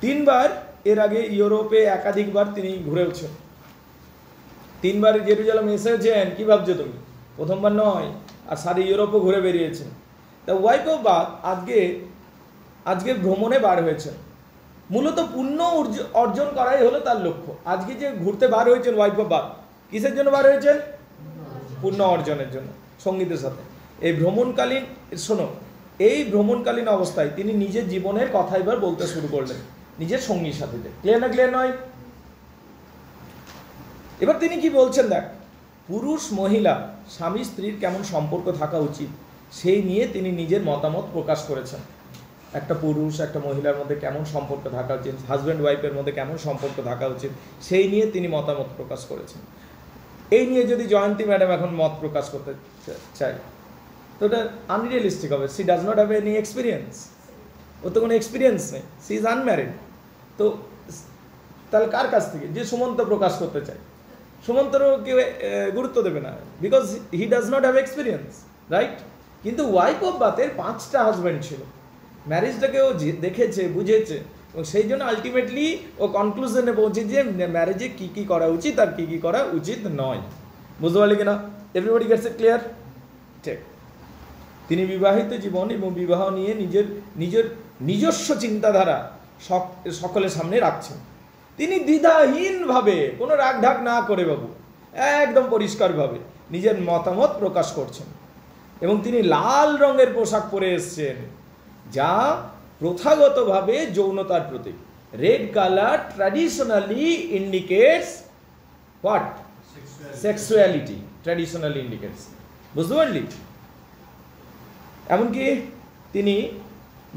3 বার এর আগে ইউরোপে একাধিকবার তিনি ঘুরেওছেন। 3 বার জেরুজালেমে এসেছেন। কি ভাবছো তুমি? প্রথমবার নয়, আর সারা ইউরোপও ঘুরে বেরিয়েছেন। দ্য ওয়াইফ অফ বাথ আজকে ভ্রমণে বার হয়েছেন। মূলত পুণ্য অর্জন করাই হলো তার লক্ষ্য। আজকে যে ঘুরতে বার হয়েছেন ওয়াইফ অফ বাথ, কিসের জন্য বার হয়েছেন? পুণ্য অর্জনের জন্য, সঙ্গীতের সাথে। এই ভ্রমণকালীন, শোনো, এই ভ্রমণকালীন অবস্থায় তিনি নিজের জীবনের কথা এবার বলতে শুরু করলেন নিজের সঙ্গীর সাথে। ক্লিয়ার না? ক্লিয়ার নয়? এবার তিনি কি বলছেন দেখ, পুরুষ মহিলা স্বামী স্ত্রীর কেমন সম্পর্ক থাকা উচিত সেই নিয়ে তিনি নিজের মতামত প্রকাশ করেছেন। একটা পুরুষ একটা মহিলার মধ্যে কেমন সম্পর্ক থাকা উচিত, হাজব্যান্ড ওয়াইফের মধ্যে কেমন সম্পর্ক থাকা উচিত, সেই নিয়ে তিনি মতামত প্রকাশ করেছেন। এই নিয়ে যদি জয়ন্তী ম্যাডাম এখন মত প্রকাশ করতে চাই তো ওটা আনরিয়েলিস্টিক হবে। She does not have any experience. ওর তো কোনো এক্সপিরিয়েন্স নেই, সি ইজ আনম্যারিড। তো তাহলে কার কাছ থেকে? যে সুমন্ত প্রকাশ করতে চায়, সুমন্তরও কেউ গুরুত্ব দেবে না, because he does not have experience, right? কিন্তু ওয়াইফ অফ বাথের 5টা হাজব্যান্ড ছিল, ম্যারেজটাকেও দেখেছে, বুঝেছে, এবং সেই জন্য আলটিমেটলি ও কনক্লুশনে পৌঁছে যে ম্যারেজে কী কী করা উচিত আর কী কী করা উচিত নয়। বুঝতে পারলি কিনা? Everybody gets it clear? ঠিক। তিনি বিবাহিত জীবন এবং বিবাহ নিয়ে নিজস্ব চিন্তাধারা সকলের সামনে রাখছেন। তিনি দ্বিধাহীনভাবে, কোনো রাগঢাক না করে বাবু, একদম পরিষ্কারভাবে নিজের মতামত প্রকাশ করছেন। এবং তিনি লাল রঙের পোশাক পরে এসছেন, যা প্রথাগতভাবে যৌনতার প্রতীক। Red colour traditionally indicates what? Sexuality. Traditionally indicates. বুঝতে পারলি? এমনকি তিনি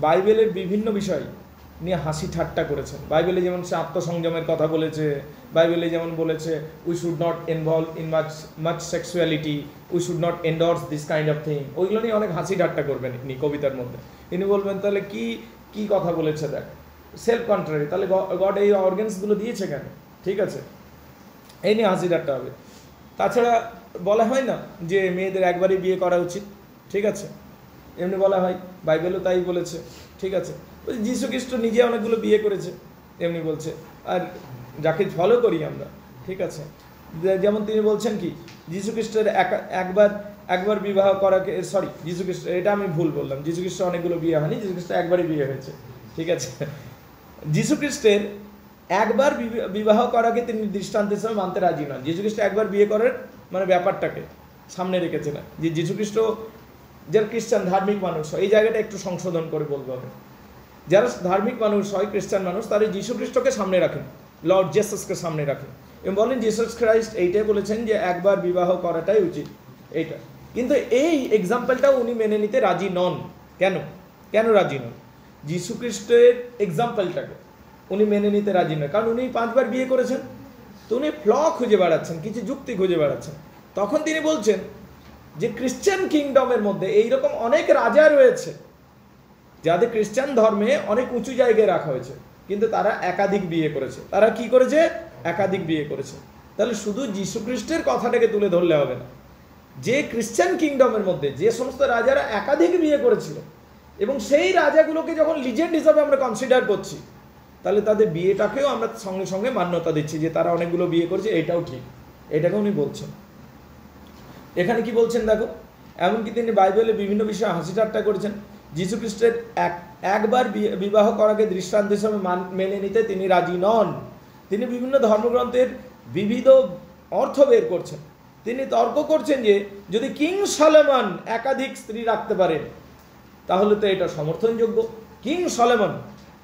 বাইবেলের বিভিন্ন বিষয় নিয়ে হাসি ঠাট্টা করেছেন। বাইবেলে যেমন সে আত্মসংযমের কথা বলেছে, বাইবেলে যেমন বলেছে we should not involve in much sexuality, we should not endorse this kind of thing, ওইগুলো নিয়ে অনেক হাসি ঠাট্টা করবেন ইনি কবিতার মধ্যে। ইনি বলবেন তাহলে কি কি কথা বলেছে দেখ, সেলফ কন্ট্রারি, তাহলে গড এই অর্গানসগুলো দিয়েছে কেন? ঠিক আছে, এই নিয়ে হাসি ঠাট্টা হবে। তাছাড়া বলা হয় না যে মেয়েদের একবারই বিয়ে করা উচিত, ঠিক আছে, এমনি বলা হয়, বাইবেলও তাই বলেছে, ঠিক আছে। যীশু খ্রিস্ট নিজে অনেকগুলো বিয়ে করেছে, এমনি বলছে। আর যাকে ফলো করি আমরা, ঠিক আছে, যেমন তিনি বলছেন কি, যীশু খ্রিস্টের একবার বিবাহ করাকে, সরি, যীশু খ্রিস্ট, এটা আমি ভুল বললাম, যীশু খ্রিস্ট অনেকগুলো বিয়ে হয়নি, যীশু খ্রিস্ট একবারই বিয়ে হয়েছে, ঠিক আছে। যীশু খ্রিস্টের একবার বিবাহ করাকে তিনি দৃষ্টান্ত হিসেবে মানতে রাজি নন। যীশু খ্রিস্ট একবার বিয়ে করার মানে ব্যাপারটাকে সামনে রেখেছে না, যে যীশু খ্রিস্ট যারা খ্রিস্টান ধার্মিক মানুষ হয়, এই জায়গাটা একটু সংশোধন করে বলতে হবে। যারা ধার্মিক মানুষ হয়, খ্রিস্টান মানুষ, তারা যীশু খ্রিস্টকে সামনে রাখেন, লর্ড জেসাসকে সামনে রাখেন এবং বলেন জিসাস খ্রাইস্ট এইটাই বলেছেন যে একবার বিবাহ করাটাই উচিত, এইটা। কিন্তু এই এক্সাম্পলটাও উনি মেনে নিতে রাজি নন। কেন রাজি নন? যীশু খ্রিস্টের এক্সাম্পলটাকে উনি মেনে নিতে রাজি নন, কারণ উনি 5 বার বিয়ে করেছেন। তো উনি ফ্ল খুঁজে বেড়াচ্ছেন, কিছু যুক্তি খুঁজে বেড়াচ্ছেন। তখন তিনি বলছেন যে খ্রিস্টান কিংডমের মধ্যে এইরকম অনেক রাজা রয়েছে যাদের খ্রিস্টান ধর্মে অনেক উঁচু জায়গায় রাখা হয়েছে, কিন্তু তারা একাধিক বিয়ে করেছে। তারা কি করেছে? একাধিক বিয়ে করেছে। তাহলে শুধু যীশু খ্রিস্টের কথাটাকে তুলে ধরলে হবে না, যে খ্রিস্টান কিংডমের মধ্যে যে সমস্ত রাজারা একাধিক বিয়ে করেছিল এবং সেই রাজাগুলোকে যখন লিজেন্ড হিসাবে আমরা কনসিডার করছি, তাহলে তাদের বিয়েটাকেও আমরা সঙ্গে সঙ্গে মান্যতা দিচ্ছি যে তারা অনেকগুলো বিয়ে করেছে, এটাও ঠিক। এটাকে উনি বলছেন। এখানে কি বলছেন দেখো, এমনকি তিনি বাইবেলে বিভিন্ন বিষয়ে হাসি ঠাট্টা করেছেন। যীশু খ্রিস্টের একবার বিবাহ করাকে দৃষ্টান্ত হিসেবে মেনে নিতে তিনি রাজি নন। তিনি বিভিন্ন ধর্মগ্রন্থের বিবিধ অর্থ বের করছেন। তিনি তর্ক করছেন যে যদি কিং সলোমন একাধিক স্ত্রী রাখতে পারেন তাহলে তো এটা সমর্থনযোগ্য। কিং সলোমন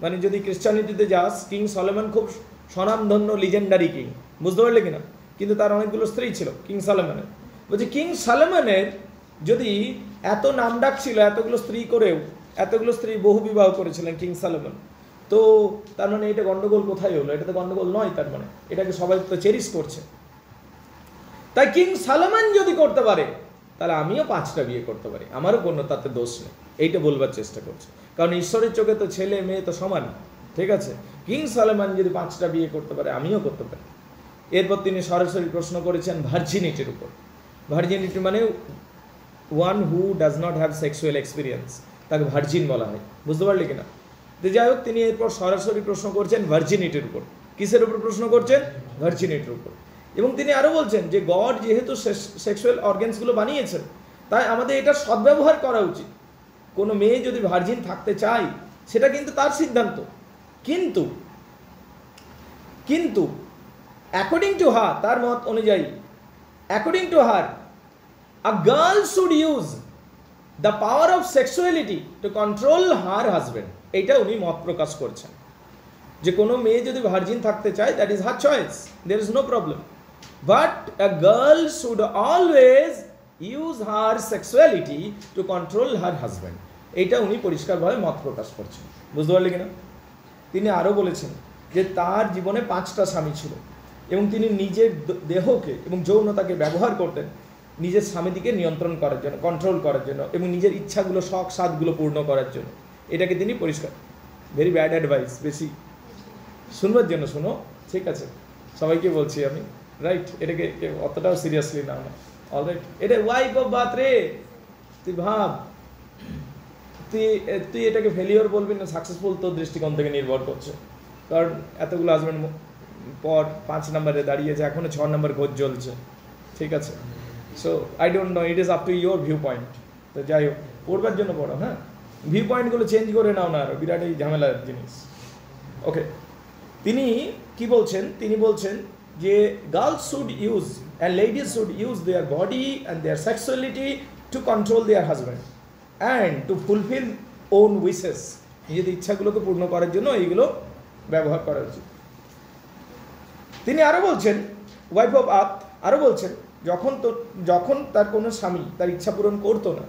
মানে যদি খ্রিস্টানিটিতে যাস, কিং সলোমন খুব স্বনামধন্য লিজেন্ডারি কিং, বুঝতে পারলে কিনা? কিন্তু তার অনেকগুলো স্ত্রী ছিল কিং সলোমনের। বলছি কিং সলোমনের যদি এত নামডাক ছিল, এতগুলো স্ত্রী করেও, এতগুলো স্ত্রী বহু বিবাহ করেছিলেন কিং সলোমন, তো তার মানে এটা গন্ডগোল কোথায় হলো? এটা তো গন্ডগোল নয়, তার মানে এটাকে সবাই তো চেরিশ করছে। তাই কিং সলোমন যদি করতে পারে তাহলে আমিও 5টা বিয়ে করতে পারি, আমারও কোনো তাতে দোষ নেই, এইটা বলবার চেষ্টা করছে। কারণ ঈশ্বরের চোখে তো ছেলে মেয়ে তো সমান, ঠিক আছে। কিং সলোমন যদি 5টা বিয়ে করতে পারে, আমিও করতে পারি। এরপর তিনি সরাসরি প্রশ্ন করেছেন ভার্জিনিটির উপর। ভার্জিনিটি মানে one who does not have sexual experience, তাকে ভার্জিন বলা হয়। বুঝতে পারলি কিনা? তো যাই হোক, তিনি এরপর সরাসরি প্রশ্ন করছেন ভার্জিনিটির উপর। কিসের উপর প্রশ্ন করছেন? ভার্জিনিটির উপর। এবং তিনি আরও বলছেন যে গড যেহেতু সেক্সুয়াল অর্গ্যানসগুলো বানিয়েছেন, তাই আমাদের এটা সদ্ব্যবহার করা উচিত। কোনো মেয়ে যদি ভার্জিন থাকতে চায় সেটা কিন্তু তার সিদ্ধান্ত, কিন্তু কিন্তু অ্যাকর্ডিং টু হার, তার মত অনুযায়ী, according to her, a girl should use the power of sexuality to control her husband. এইটা উনি মত প্রকাশ করছেন যে কোনো মেয়ে যদি ভার্জিন থাকতে চায়, that is her choice, there is no problem, but a girl should always use her sexuality to control her husband. এইটা উনি পরিষ্কারভাবে মত প্রকাশ করছেন। বুঝতে পারলি কিনা? তিনি আরও বলেছেন যে তার জীবনে 5টা স্বামী ছিল এবং তিনি নিজের দেহকে এবং যৌনতাকে ব্যবহার করতেন নিজের স্বামীদিকে নিয়ন্ত্রণ করার জন্য, কন্ট্রোল করার জন্য এবং নিজের ইচ্ছাগুলো, শখ সাধগুলো পূর্ণ করার জন্য। এটাকে তিনি পরিষ্কার, ভেরি ব্যাড অ্যাডভাইস, বেশি শুনবার জন্য শোনো, ঠিক আছে? সবাইকে বলছি আমি, রাইট? এটাকে অতটাও সিরিয়াসলি নাও না, অলরাইট? এটা ওয়াইফ অফ বাথ রে। তুই ভাব, তুই এটাকে ফেলিওর বলবি না সাকসেসফুল, তোর দৃষ্টিকোণ থেকে নির্ভর করছে। কারণ এতগুলো হাজব্যান্ড পর 5 নম্বরে দাঁড়িয়েছে, এখনও 6 নম্বর খোঁজ চলছে, ঠিক আছে? So I don't know, it is up to your view point. তো যাই হোক, পড়বার জন্য পড়ো, হ্যাঁ? ভিউ পয়েন্টগুলো চেঞ্জ করে নাও না, আরও বিরাট এই ঝামেলার জিনিস। ওকে, তিনি কি বলছেন? তিনি বলছেন যে girls should use and ladies should use their body and their sexuality to control their husband and to fulfil own wishes. নিজেদের ইচ্ছাগুলোকে পূর্ণ করার জন্য এইগুলো ব্যবহার করা উচিত। তিনি আরও বলছেন, ওয়াইফ অফ আর্থ আরও বলছেন, যখন তার কোনো স্বামী তার ইচ্ছা পূরণ করতো না,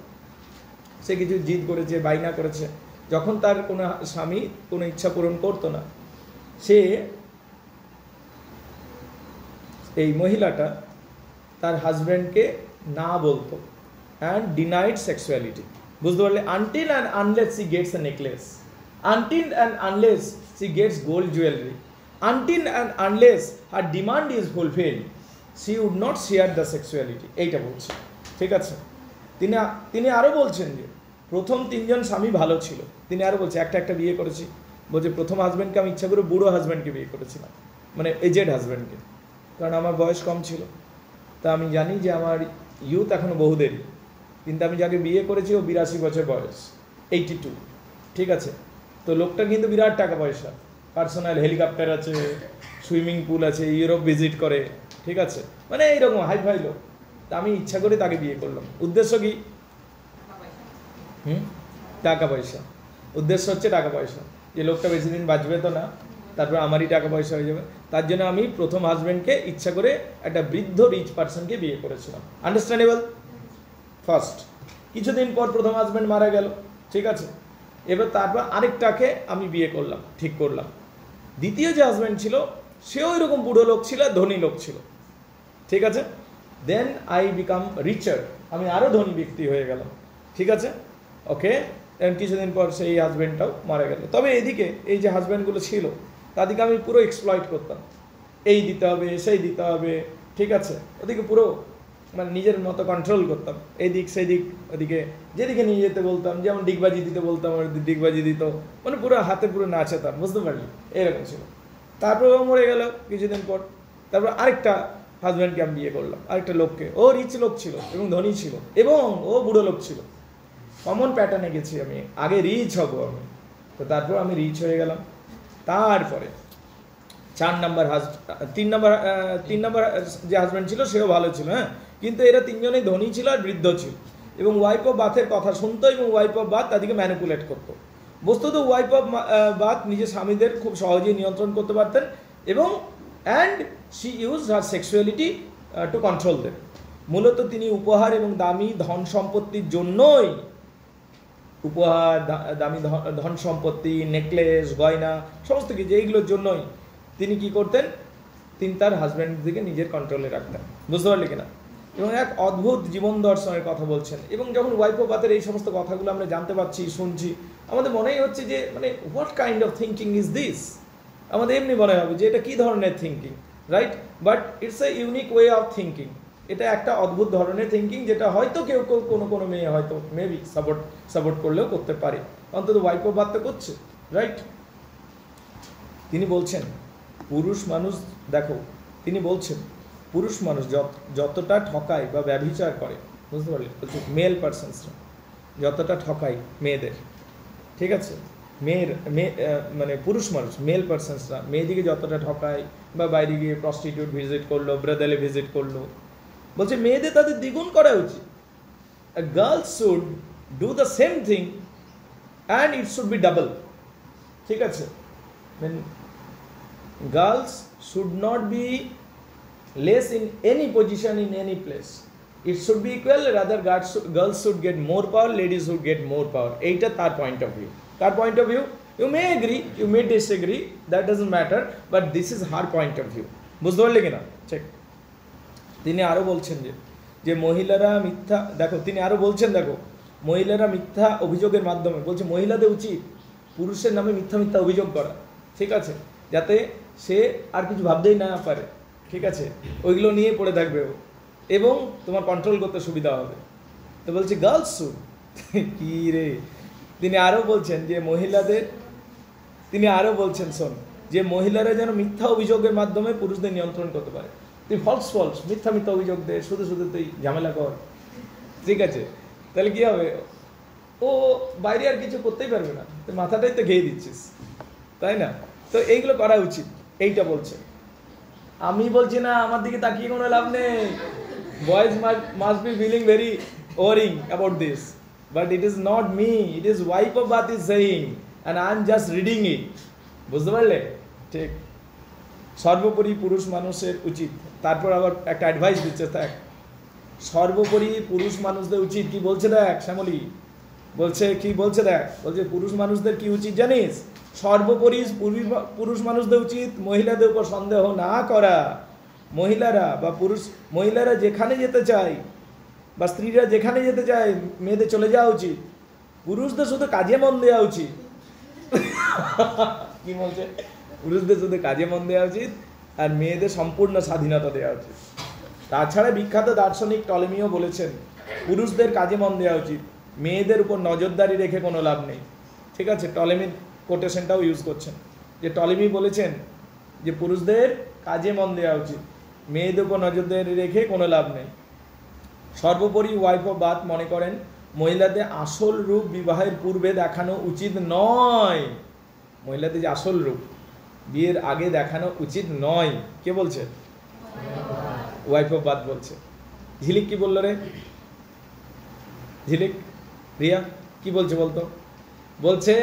সে কিছু জিদ করেছে, বাইনা করেছে, যখন তার কোনো স্বামী কোনো ইচ্ছা পূরণ করতো না, সে, এই মহিলাটা তার হাজব্যান্ডকে না বলতো, অ্যান্ড ডিনাইড সেক্সুয়ালিটি। বুঝতে পারলে? Until and unless she gets a necklace, until and unless she gets gold jewellery, until and unless her demand is fulfilled, she would not share the sexuality. এইটা বলছে, ঠিক আছে? তিনি আরও বলছেন যে প্রথম 3 জন স্বামী ভালো ছিল। তিনি আরও বলছে, একটা বিয়ে করেছি, বলছে প্রথম হাজব্যান্ডকে আমি ইচ্ছা করে বুড়ো হাজব্যান্ডকে বিয়ে করেছিলাম, মানে এজেড হাজব্যান্ডকে, কারণ আমার বয়স কম ছিল। তা আমি জানি যে আমার ইউথ এখনও বহু দেরি, কিন্তু আমি যাকে বিয়ে করেছি ও 82 বছর বয়স, 82, ঠিক আছে? তো লোকটা কিন্তু বিরাট টাকা পয়সা, পার্সোনাল হেলিকপ্টার আছে, সুইমিং পুল আছে, ইউরোপ ভিজিট করে, ঠিক আছে? মানে এইরকম হাই লোক। তা আমি ইচ্ছা করে তাকে বিয়ে করলাম। উদ্দেশ্য কি? টাকা পয়সা। উদ্দেশ্য হচ্ছে টাকা পয়সা, যে লোকটা বেশি দিন বাঁচবে তো না, তারপর আমারই টাকা পয়সা হয়ে যাবে। তার জন্য আমি প্রথম হাজব্যান্ডকে ইচ্ছা করে একটা বৃদ্ধ রিচ পার্সনকে বিয়ে করেছিলাম। আন্ডারস্ট্যান্ডেবল? ফার্স্ট, কিছুদিন পর প্রথম হাজব্যান্ড মারা গেল, ঠিক আছে? এবার তারপর আরেকটাকে আমি বিয়ে করলাম, ঠিক করলাম। দ্বিতীয় যে হাজব্যান্ড ছিল সেও এরকম বুড়ো লোক ছিল, ধনী লোক ছিল, ঠিক আছে? দেন আই বিকাম রিচার, আমি আরও ধনী ব্যক্তি হয়ে গেলাম, ঠিক আছে? ওকে, কিছুদিন পর সেই হাজব্যান্ডটাও মারা গেল। তবে এদিকে এই যে হাজব্যান্ডগুলো ছিল তাদেরকে আমি পুরো এক্সপ্লয়েট করতাম, এই দিতে হবে, সেই দিতে হবে, ঠিক আছে? ওদিকে পুরো মানে নিজের মতো কন্ট্রোল করতাম, এইদিক সেদিক, ওদিকে যেদিকে নিয়ে যেতে বলতাম, যেমন ডিগবাজি দিতে বলতাম ওর ডিগবাজি দিত, মানে পুরো হাতে পুরো নাচাতাম। বুঝতে পারলি? এরকম ছিল। তারপর ও মরে গেল কিছুদিন পর। তারপর আরেকটা হাজব্যান্ডকে আমি বিয়ে করলাম, আরেকটা লোককে। ও রিচ লোক ছিল এবং ধনী ছিল এবং ও বুড়ো লোক ছিল। কমন প্যাটার্নে গেছি আমি, আগে রিচ হব আমি, তো তারপর আমি রিচ হয়ে গেলাম। তারপরে 3 নম্বর যে হাজব্যান্ড ছিল সেও ভালো ছিল, হ্যাঁ, কিন্তু এরা 3 জনেই ধনী ছিল আর বৃদ্ধ ছিল এবং ওয়াইফ অফ বাথের কথা শুনতো এবং ওয়াইফ অফ বাথ তাদেরকে ম্যানিপুলেট করতো। বস্তুত ওয়াইফ অফ বাথ নিজের স্বামীদের খুব সহজেই নিয়ন্ত্রণ করতে পারতেন এবং and she use her sexuality to control them. মূলত তিনি উপহার এবং দামি ধন সম্পত্তির জন্যই, উপহার, দামি ধন সম্পত্তি, নেকলেস, গয়না, সমস্ত কিছু এইগুলোর জন্যই তিনি কি করতেন? তিনি তার হাজব্যান্ডদিকে নিজের কন্ট্রোলে রাখতেন। বুঝতে পারলি কিনা? এবং এক অদ্ভুত জীবন দর্শনের কথা বলছেন। এবং যখন ওয়াইফ অফ বাথের এই সমস্ত কথাগুলো আমরা জানতে পারছি, শুনছি, আমাদের মনেই হচ্ছে যে মানে what kind of thinking is this? আমাদের এমনি মনে হবে যে এটা কী ধরনের thinking, right? But it's a unique way of thinking. এটা একটা অদ্ভুত ধরনের থিঙ্কিং, যেটা হয়তো কেউ কেউ কোনো মেয়ে হয়তো মেবি সাপোর্ট করলেও করতে পারে, অন্তত ওয়াইফ অফ বাদ তো করছে, রাইট? তিনি বলছেন পুরুষ মানুষ, দেখো তিনি বলছেন পুরুষ মানুষ যতটা ঠকায় বা ব্যভিচার করে, বুঝতে পারলে, বলছে মেল পার্সনসরা যতটা ঠকায় মেয়েদের, ঠিক আছে, মানে পুরুষ মানুষ মেল পার্সনসরা মেয়েদিকে যতটা ঠকায় বা বাইরে গিয়ে প্রস্টিটিউট ভিজিট করলো, ব্রাদালে ভিজিট করলো, বলছে মেয়েদের তাদের দ্বিগুণ করা উচিত। Girls should do the same thing and it should be double, ঠিক আছে? Girls should not be less in any position in any place. It should be equal, rather girls should get more power, ladies should get more power. Eita tar point of view. Tar point of view, you may agree, you may disagree, that doesn't matter, but this is her point of view. বুঝতে পারলে কিনা? চেক। তিনি আরো বলছেন যে মহিলারা মিথ্যা, দেখো তিনি আরো বলছেন, দেখো মহিলারা মিথ্যা অভিযোগের মাধ্যমে, বলছে মহিলাদের উচিত পুরুষের নামে মিথ্যা অভিযোগ করা, ঠিক আছে, যাতে সে আর কিছু ভাবতেই না পারে, ঠিক আছে, ওইগুলো নিয়ে পড়ে থাকবে এবং তোমার কন্ট্রোল করতে সুবিধা হবে। তো বলছে গার্লস শুড কি রে, তিনি আরও বলছেন যে মহিলাদের, তিনি আরও বলছেন শোন, যে মহিলারা যেন মিথ্যা অভিযোগের মাধ্যমে পুরুষদের নিয়ন্ত্রণ করতে পারে। তুই ফলস মিথ্যা অভিযোগ দে, শুধু তুই ঝামেলা কর, ঠিক আছে, তাহলে কি হবে, ও বাইরে আর কিছু করতেই পারবে না, তুই মাথাটাই তো ঘেয়ে দিচ্ছিস, তাই না? তো এইগুলো করা উচিত, এইটা বলছে। আমি বলছি না, আমার দিকে তাকিয়ে কোনো লাভ নেই, boys must be feeling very worrying about this, but it is not me, it is wife of Bath is saying and I am just reading it, বুঝতে পারলে? ঠিক। সর্বোপরি পুরুষ মানুষের উচিত, তারপর আবার একটা অ্যাডভাইস দিচ্ছে, দেখ সর্বোপরি পুরুষ মানুষদের উচিত কি বলছে, দেখ শ্যামলী বলছে কি বলছে, দেখ বলছে পুরুষ মানুষদের কি উচিত জানিস, সর্বোপরি পুরুষ মানুষদের উচিত মহিলাদের উপর সন্দেহ না করা। মহিলারা যেখানে যেতে চায় বা স্ত্রীরা যেখানে যেতে চায় মেয়েদের চলে যাওয়া উচিত, পুরুষদের শুধু কাজে মন দেওয়া উচিত। কি বলছে, পুরুষদের শুধু কাজে মন দেওয়া উচিত আর মেয়েদের সম্পূর্ণ স্বাধীনতা দেওয়া উচিত। তাছাড়া বিখ্যাত দার্শনিক টলেমিও বলেছেন পুরুষদের কাজে মন দেওয়া উচিত, মেয়েদের উপর নজরদারি রেখে কোনো লাভ নেই, ঠিক আছে? টলেমির কোটেশনটাও ইউজ করছেন, যে টলেমি বলেছেন যে পুরুষদের কাজে মন দেওয়া উচিত, মেয়েদের উপর নজরদারি রেখে কোনো লাভ নেই। সর্বোপরি ওয়াইফ অফ বাথ মনে করেন মহিলাদের আসল রূপ বিবাহের পূর্বে দেখানো উচিত নয়। মহিলাদের যে আসল রূপ বিয়ের আগে দেখানো উচিত নয়। কে বলছে? ওয়াইফ অফ বাথ বলছে। ঝিলিক কি বললো রে? ঝিলিক, রিয়া কি বলছে বলতো? বলছে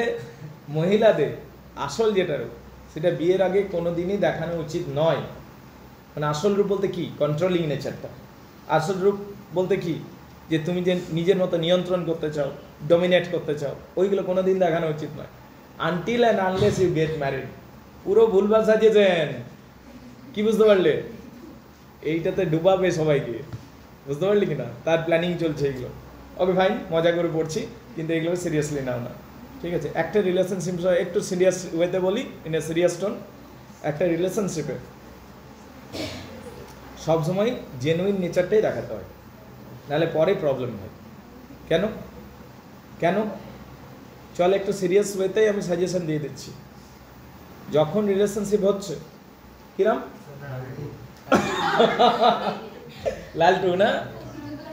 মহিলাদের আসল যেটা রূপ সেটা বিয়ের আগে কোনোদিনই দেখানো উচিত নয়। মানে আসল রূপ বলতে কি? কন্ট্রোলিং নেচারটা। আসল রূপ বলতে কি? যে তুমি যে নিজের মতো নিয়ন্ত্রণ করতে চাও, ডমিনেট করতে চাও, ওইগুলো কোনোদিন দেখানো উচিত নয়। Until and unless you get married. পুরো ভুলভাল সাজিয়েছেন, কি বুঝতে পারলে? এইটাতে ডুবাবে সবাইকে, বুঝতে পারলি কিনা? তার প্ল্যানিং চলছে এগুলো। ওকে ফাইন, মজা করে পড়ছি, কিন্তু এগুলো সিরিয়াসলি নাও না, ঠিক আছে? একটা রিলেশনশিপ একটু সিরিয়াস ওয়েতে বলি, ইন এ সিরিয়াস টোন। একটা রিলেশনশিপে সবসময় জেনুইন নেচারটাই দেখাতে হয়, নাহলে পরে প্রবলেম হয়। কেন কেন চল একটু সিরিয়াস ওয়েতেই আমি সাজেশন দিয়ে দিচ্ছি। যখন রিলেশনশিপ হচ্ছে, কিরম লালটু না?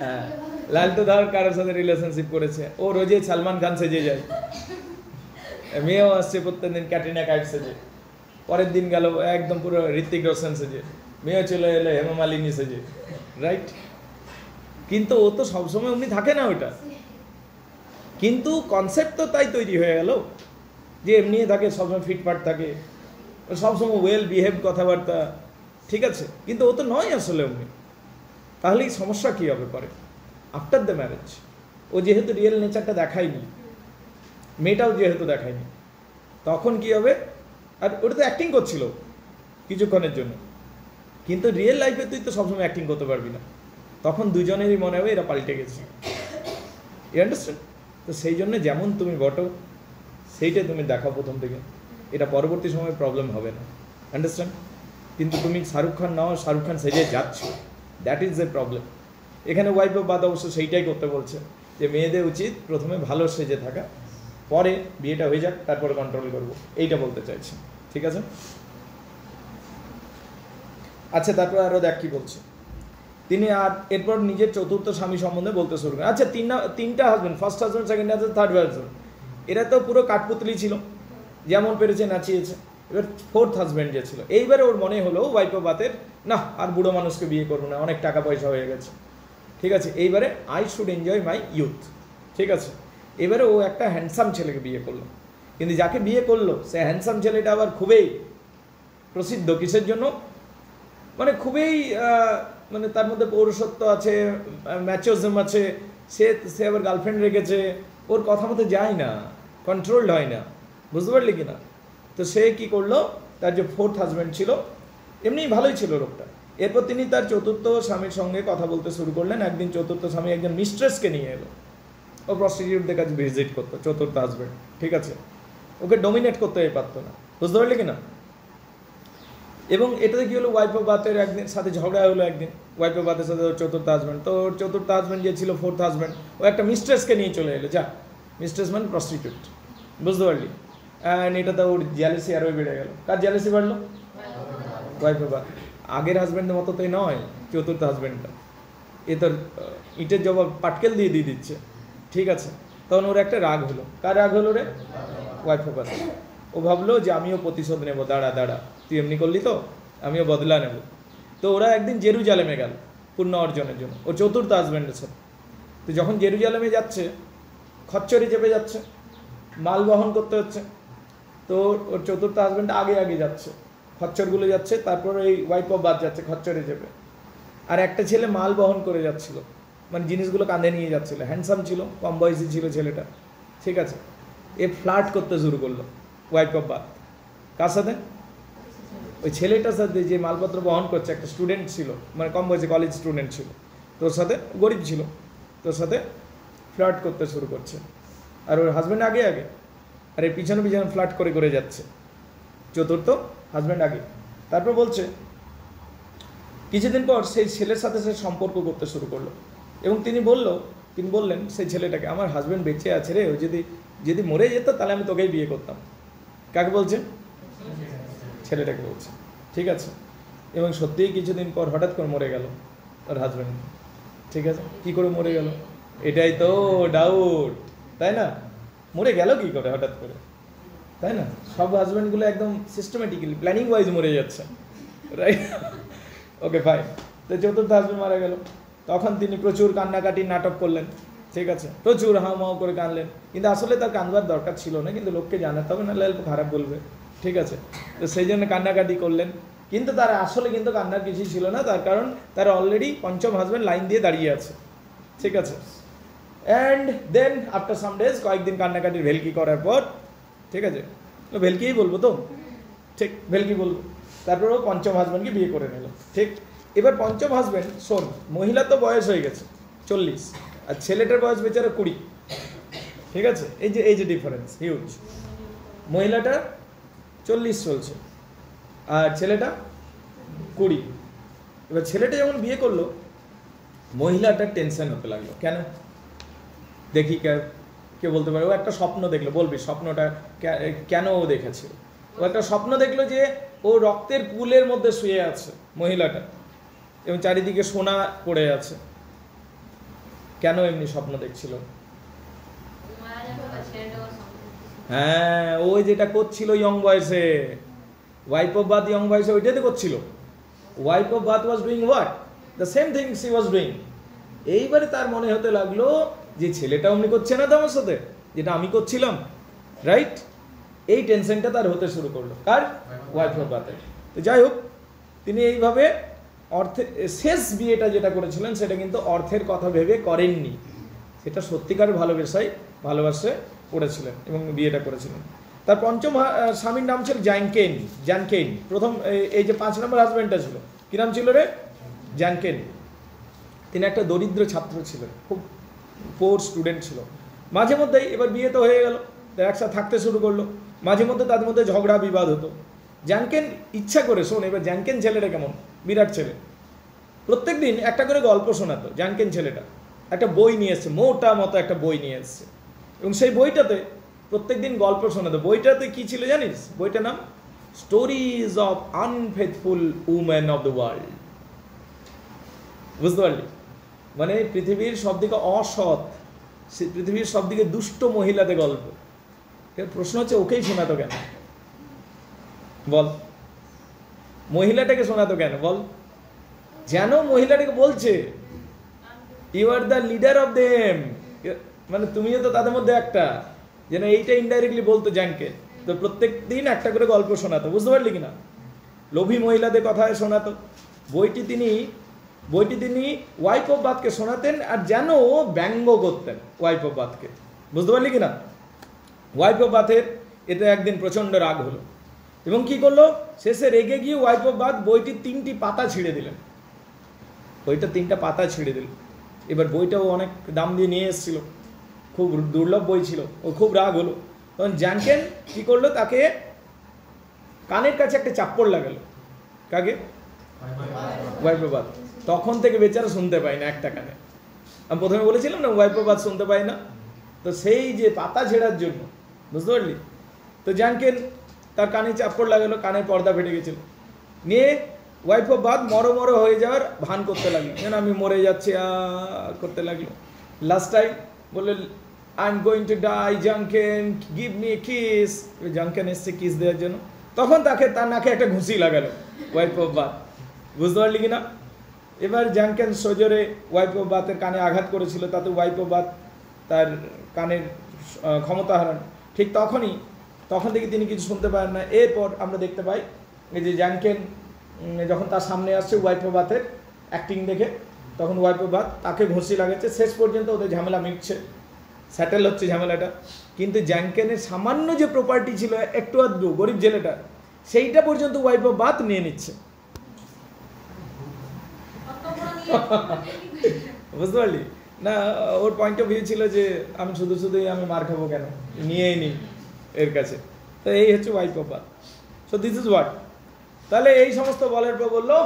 হ্যাঁ, লালটু ধর কারোর সাথে রিলেশনশিপ করেছে, ও রোজে সালমান খান সেজে যায়, মেয়েও আসছে প্রত্যেকদিন ক্যাটরিনা কাইফ সেজে, পরের দিন গেল একদম পুরো ঋত্বিক রোশন সেজে, মেয়েও চলে এলো হেমা মালিনী সেজে, রাইট? কিন্তু ও তো সবসময় অমনি থাকে না ওইটা, কিন্তু কনসেপ্ট তো তাই তৈরি হয়ে গেল যে এমনি থাকে, সবসময় ফিটফাট থাকে, সবসময় ওয়েল বিহেভ কথাবার্তা, ঠিক আছে? কিন্তু ও তো নয় আসলে অমনি। তাহলে এই সমস্যা কী হবে পরে আফটার দ্য ম্যারেজ? ও যেহেতু রিয়েল নেচারটা দেখায়নি, মেয়েটাও যেহেতু দেখায়নি, তখন কি হবে? আর ওটা তো অ্যাক্টিং করছিল কিছুক্ষণের জন্য, কিন্তু রিয়েল লাইফে তুই তো সবসময় অ্যাক্টিং করতে পারবি না, তখন দুজনেরই মনে হবে এরা পাল্টে গেছে। You understand? তো সেই জন্য যেমন তুমি বটো সেইটাই তুমি দেখাও প্রথম থেকে, এটা পরবর্তী সময়ে প্রবলেম হবে না। আন্ডারস্ট্যান্ড? কিন্তু তুমি শাহরুখ খান নাও, শাহরুখ খান সেজে যাচ্ছ, দ্যাট ইজ দ্য প্রবলেম। এখানে ওয়াইফ অফ বাদ অবশ্য সেইটাই করতে বলছে, যে মেয়েদের উচিত প্রথমে ভালো সেজে থাকা, পরে বিয়েটা হয়ে যাক তারপরে কন্ট্রোল করবো, এইটা বলতে চাইছে। ঠিক আছে, আচ্ছা তারপর আরও দেখ কি বলছে তিনি। আর এরপর নিজের চতুর্থ স্বামী সম্বন্ধে বলতে শুরু করেন। আচ্ছা তিনটা husband, first husband, second husband, third husband, এরা তো পুরো কাঠপুতলি ছিল, যেমন পেরেছে নাচিয়েছে। এবার ফোর্থ হাজব্যান্ড যে ছিল, এইবারে ওর মনে হলো ওয়াইফ অফ বাতের, না আর বুড়ো মানুষকে বিয়ে করবো না, অনেক টাকা পয়সা হয়ে গেছে। ঠিক আছে, এইবারে I should enjoy my youth. ঠিক আছে, এবারে ও একটা হ্যান্ডসাম ছেলেকে বিয়ে করলো, কিন্তু যাকে বিয়ে করলো সে হ্যান্ডসাম ছেলেটা আবার খুবই প্রসিদ্ধ। কিসের জন্য? মানে খুবই মানে তার মধ্যে পৌরুষত্ব আছে, ম্যাচোজম আছে, সে আবার গার্লফ্রেন্ড রেখেছে, ওর কথা মতো যায় না, কন্ট্রোলড হয় না, বুঝতে পারলি কি না? তো সে কি করলো, তার যে ফোর্থ হাজব্যান্ড ছিল, এমনি ভালোই ছিল লোকটা, এরপর তিনি তার চতুর্থ স্বামীর সঙ্গে কথা বলতে শুরু করলেন। একদিন চতুর্থ স্বামী একজন মিস্ট্রেসকে নিয়ে এলো, ও প্রস্টিটিউটদের কাছে ভিজিট করতো চতুর্থ হাজব্যান্ড। ঠিক আছে, ওকে ডমিনেট করতে পারতো না, বুঝতে পারলি কি না? এবং এটাতে কি হলো, ওয়াইফ অফ বাতের একদিন সাথে ঝগড়া হলো একদিন, ওয়াইফ অফ বাতের সাথে ওর চতুর্থ হাজব্যান্ড। তো ওর চতুর্থ হাজব্যান্ড যে ছিল ফোর্থ হাজব্যান্ড, ও একটা মিস্ট্রেসকে নিয়ে চলে এলো, যা মিস্ট্রেস মানে প্রস্টিটিউট, বুঝতে পারলি? অ্যান্ড এটাতে ওর জেলাসি আরও বেড়ে গেল। কার জেলাসি বাড়লো? Wife of Baat. আগের হাজব্যান্ডের মতো তো নয় চতুর্থ হাজব্যান্ডটা, এ তোর ইটের জবাব পাটকেল দিয়ে দিচ্ছে। ঠিক আছে, তখন ওর একটা রাগ হলো। কার রাগ হলো রে? Wife of Baat. ও ভাবলো যে আমিও প্রতিশোধ নেবো, দাঁড়া তুই এমনি করলি তো, আমিও বদলা নেব। তো ওরা একদিন জেরুজালেমে গেল পুণ্য অর্জনের জন্য, ও চতুর্থ হাজব্যান্ডের সাথে। তো যখন জেরুজালেমে যাচ্ছে, খচ্চরে চেপে যাচ্ছে, মাল বহন করতে হচ্ছে। তো ওর চতুর্থ হাজব্যান্ড আগে যাচ্ছে, খচ্চরগুলো যাচ্ছে, তারপর এই ওয়াইফ অফ বাত যাচ্ছে খচ্চরে চেপে। আর একটা ছেলে মাল বহন করে যাচ্ছিল, মানে জিনিসগুলো কাঁধে নিয়ে যাচ্ছিল, হ্যান্ডসাম ছিল, কম বয়সী ছিল ছেলেটা। ঠিক আছে, এ ফ্লার্ট করতে শুরু করলো ওয়াইফ অফ বাত। কার সাথে? ওই ছেলেটার সাথে যে মালপত্র বহন করছে, একটা স্টুডেন্ট ছিল, মানে কম বয়সে কলেজ স্টুডেন্ট ছিল, তোর সাথে গরিব ছিল, তোর সাথে ফ্লার্ট করতে শুরু করছে। আর ওর হাজব্যান্ড আগে আর এই পিছনে ফ্লার্ট করে যাচ্ছে চতুর্থ হাজব্যান্ড আগে। তারপর বলছে কিছুদিন পর সেই ছেলের সাথে সে সম্পর্ক করতে শুরু করলো, এবং তিনি বললেন সেই ছেলেটাকে, আমার হাজব্যান্ড বেঁচে আছে রে, ও যদি মরে যেত তাহলে আমি তোকেই বিয়ে করতাম। কাকে বলছে? ছেলেটাকে বলছে। ঠিক আছে, এবং সত্যিই কিছুদিন পর হঠাৎ করে মরে গেল ওর হাজব্যান্ড। ঠিক আছে, কি করে মরে গেল, এটাই তো ডাউট, তাই না? মরে গেল কি করে হঠাৎ করে, তাই না? সব হাজব্যান্ডগুলো একদম সিস্টেমেটিক্যালি প্ল্যানিং ওয়াইজ মরে যাচ্ছে, রাইট? Okay fine. তো চতুর্থ হাজব্যান্ড মারা গেল, তখন তিনি প্রচুর কান্নাকাটির নাটক করলেন। ঠিক আছে, প্রচুর হাওমাও করে কাঁদলেন, কিন্তু আসলে তার কাঁদবার দরকার ছিল না, কিন্তু লোককে জানাতে হবে, নাহলে অল্প খারাপ বলবে। ঠিক আছে, তো সেই জন্য কান্নাকাটি করলেন, কিন্তু তার আসলে কিন্তু কান্নার কিছুই ছিল না, তার কারণ তার অলরেডি পঞ্চম হাজব্যান্ড লাইন দিয়ে দাঁড়িয়ে আছে। ঠিক আছে, and then after some days, কয়েকদিন কান্নাকাটির ভেলকি করার পর, ঠিক আছে, ভেলকিই বলবো তো, ঠিক ভেলকি বলবো, তারপর ও পঞ্চম হাজব্যান্ডকে বিয়ে করে নিল। ঠিক, এবার পঞ্চম হাজব্যান্ড, শোন, মহিলা তো বয়স হয়ে গেছে 40, আর ছেলেটার বয়স বেচারা 20। ঠিক আছে, এই যে ডিফারেন্স হিউজ। মহিলাটা 40 চলছে আর ছেলেটা 20। এবার ছেলেটা যখন বিয়ে করলো, মহিলাটার টেনশন হতে লাগলো। কেন? দেখি কে বলতে পারে? ও একটা স্বপ্ন দেখলো, বলবি স্বপ্নটা কেন ও দেখেছে? ও একটা স্বপ্ন দেখলো যে ও রক্তের পুলের মধ্যে শুয়ে আছে মহিলাটা, এবং চারিদিকে সোনা পড়ে আছে। কেন এমনি স্বপ্ন দেখছিল? হ্যাঁ, ওই যেটা করছিল ইয়ং বয়সে, ওয়াইফ অফ বাথ ইয়ং বয়সে ওইটাই তো করছিল। Wife of Bath was doing what? The same thing she was doing. এইবারে তার মনে হতে লাগলো যে ছেলেটা অমনি করছে না তো আমার সাথে, যেটা আমি করছিলাম, রাইট? এই টেনশনটা তার হতে শুরু করলো। কার? ওয়াইফ অফ বাথের। তো যাই হোক, তিনি এইভাবে শেষ বিয়েটা যেটা করেছিলেন সেটা কিন্তু অর্থের কথা ভেবে করেননি, সেটা সত্যিকার ভালোবাসে করেছিলেন এবং বিয়েটা করেছিলেন। তার পঞ্চম স্বামীর নাম ছিল জ্যানকেইন। প্রথম এই যে 5 নম্বর হাজব্যান্ডটা ছিল, কি নাম ছিল রে? জ্যানকেইন। তিনি একটা দরিদ্র ছাত্র ছিলেন, খুব পোর স্টুডেন্ট ছিল। মাঝে মধ্যেই, এবার বিয়ে তো হয়ে গেল, একসাথে থাকতে শুরু করলো, মাঝে মধ্যে তাদের মধ্যে ঝগড়া বিবাদ হতো। জ্যানকেইন ইচ্ছা করে, শোন এবার জ্যানকেইন ছেলেটা কেমন, বিরাট ছেলে, প্রত্যেক দিন একটা করে গল্প শোনাতো জানকেন ছেলেটা। একটা বই নিয়ে এসছে, মোটা মতো একটা বই নিয়ে এসছে, এবং সেই বইটাতে প্রত্যেক দিন গল্প শোনাতো। বইটাতে কি ছিল জানিস? বইটার নাম stories of unfaithful women of the world. বুঝতে পারলি? মানে পৃথিবীর সবদিকে অসৎ, পৃথিবীর সবদিকে দুষ্ট মহিলাদের গল্প। প্রশ্ন হচ্ছে ওকেই শোনাতো কেন বল? মহিলাটাকে শোনাতো কেন বল? যেন মহিলাটাকে বলছে you are the leader of them, মানে তুমিও তো তাদের মধ্যে একটা, যেন এইটা ইনডাইরেক্টলি বলতো জানকে। তো প্রত্যেক দিন একটা করে গল্প শোনাতো, বুঝতে পারলি কিনা? লোভী মহিলাদের কথা শোনাতো। বইটি তিনি ওয়াইফ অফ বাথকে শোনাতেন, আর যেন ব্যঙ্গ করতেন ওয়াইফ অফ বাথকে, বুঝতে পারলি কিনা? ওয়াইফ অফ বাথের এতে একদিন প্রচণ্ড রাগ হলো, এবং কি করলো? শেষে রেগে গিয়ে ওয়াইফ অফ বাথ বইটির 3টি পাতা ছিঁড়ে দিলেন। বইটা 3টা পাতা ছিঁড়ে দিল। এবার বইটাও অনেক দাম দিয়ে নিয়ে এসেছিল, খুব দুর্লভ বই ছিল, ও খুব রাগ হলো। তখন জানকেন কি করলো? তাকে কানের কাছে একটা চাপ্পড় লাগালো। কাকে? Wife of Bath. তখন থেকে বেচারা শুনতে পায় না একটা কানে। আমি প্রথমে বলেছিলাম না ওয়াইফ অফ বাথ শুনতে পায় না, তো সেই যে পাতা ছেঁড়ার জন্য, বুঝতে পারলি? তো জানকেন তার কানে চাপ্পড় লাগালো, কানের পর্দা ফেটে গেছিল। নিয়ে ওয়াইফ অফ বাথ মরো হয়ে যাওয়ার ভান করতে লাগলো, যেন আমি মরে যাচ্ছি করতে লাগলো। লাস্ট টাইম বললো I am going to die Jankin, give me a kiss. Jankin এসছে কিস দেওয়ার জন্য, তখন তার নাকে একটা ঘুষি লাগালো ওয়াইফ অফ বাথ, বুঝতে পারলি কিনা? এবার জানকেন সজোরে ওয়াইফ অফ বাথের কানে আঘাত করেছিল, তাতে ওয়াইফ অফ বাথ তার কানের ক্ষমতা হারান। ঠিক তখন থেকে তিনি কিছু শুনতে পারেন না। এরপর আমরা দেখতে পাই এই যে জানকেন যখন তার সামনে আসছে ওয়াইফ অফ বাথের অ্যাক্টিং দেখে, তখন ওয়াইফ অফ বাথ তাকে ঘুষি লাগাচ্ছে। শেষ পর্যন্ত ওদের ঝামেলা মিটছে, সেটেল হচ্ছে ঝামেলাটা। কিন্তু জানকেনের সামান্য যে প্রপার্টি ছিল একটু আধটু গরিব ছেলেটা, সেইটা পর্যন্ত ওয়াইফ অফ বাথ নিয়ে নিচ্ছে। বুঝতে পারলি না? ওর পয়েন্ট অফ ভিউ ছিল যে আমি শুধুই আমি মার খাবো কেন, নিয়েই নিই এর কাছে। তো এই হচ্ছে wife of Bath. So this is what. তাহলে এই সমস্ত বলার পর বললো,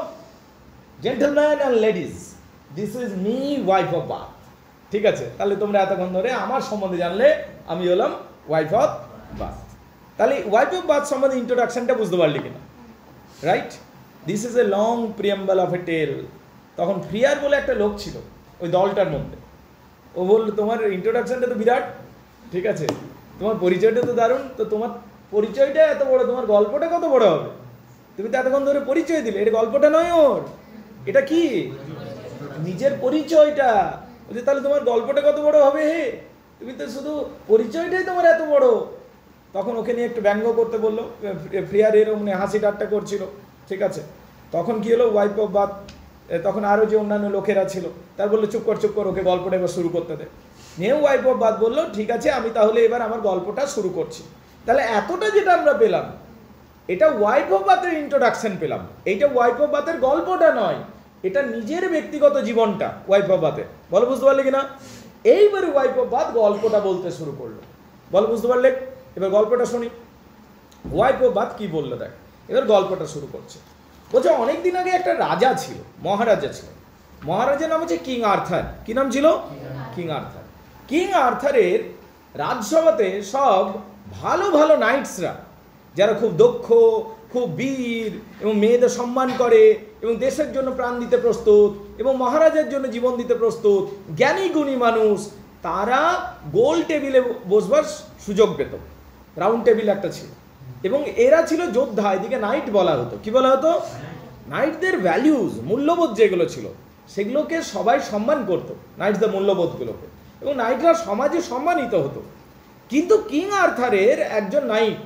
gentleman and ladies, this is me wife of Bath. ঠিক আছে, তাহলে তোমরা এতক্ষণ ধরে আমার সম্বন্ধে জানলে আমি হলাম ওয়াইফ অফ বাথ। তাহলে ওয়াইফ অফ বাথ সম্বন্ধে ইন্ট্রোডাকশনটা বুঝতে পারলি কিনা? Right, this is a long preamble of a tale. তখন ফ্রিয়ার বলে একটা লোক ছিল ওই দলটার মধ্যে। ও বলল তোমার ইন্ট্রোডাকশনটা তো বিরাট, ঠিক আছে, তোমার পরিচয়টা তো দারুণ, তো তোমার পরিচয়টা এত বড়, তোমার গল্পটা কত বড় হবে? তুমি তো এতক্ষণ ধরে পরিচয় দিলে, এটা গল্পটা নয় ওর, এটা কি নিজের পরিচয়টা। বলছে তাহলে তোমার গল্পটা কত বড় হবে? হে, তুমি তো শুধু পরিচয়টাই তোমার এত বড়। তখন ওকে নিয়ে একটু ব্যঙ্গ করতে বললো। ফ্রিয়ার এরকম হাসি ঠাট্টা করছিল, ঠিক আছে। তখন কি হলো, ওয়াইফ অফ বাথ তখন আরও যে অন্যান্য লোকেরা ছিল তার বললো চুপ কর, ওকে গল্পটা এবার শুরু করতে দে। নিয়ে ওয়াইফ অফ বাথ বললো ঠিক আছে, আমি তাহলে এবার আমার গল্পটা শুরু করছি। তাহলে এতটা যেটা আমরা পেলাম, এটা ওয়াইফ অফ বাথের ইন্ট্রোডাকশন পেলাম। এইটা ওয়াইফ অফ বাথের গল্পটা নয়, এটা নিজের ব্যক্তিগত জীবনটা ওয়াইফ অফ বাথের। বলো বুঝতে পারলে কিনা? এইবারে ওয়াইফ অফ বাথ গল্পটা বলতে শুরু করলো। বলো বুঝতে পারলে? এবার গল্পটা শুনি ওয়াইফ অফ বাথ কি বললো। দেখ, এবার গল্পটা শুরু করছে। বলছে অনেকদিন আগে একটা রাজা ছিল, মহারাজা ছিল। মহারাজার নাম হচ্ছে কিং আর্থার। কি নাম ছিল? King Arthur. কিং আর্থারের রাজসভাতে সব ভালো ভালো নাইটসরা, যারা খুব দক্ষ, খুব বীর এবং মেয়েদের সম্মান করে এবং দেশের জন্য প্রাণ দিতে প্রস্তুত এবং মহারাজের জন্য জীবন দিতে প্রস্তুত, জ্ঞানী গুণী মানুষ, তারা গোল টেবিলে বসবার সুযোগ পেত। রাউন্ড টেবিল একটা ছিল, এবং এরা ছিল যোদ্ধা। এদিকে নাইট বলা হতো। কি বলা হতো? নাইটদের ভ্যালিউজ, মূল্যবোধ যেগুলো ছিল সেগুলোকে সবাই সম্মান করত, নাইটদের মূল্যবোধগুলোকে, এবং নাইটরা সমাজে সম্মানিত হতো। কিন্তু কিং আর্থারের একজন নাইট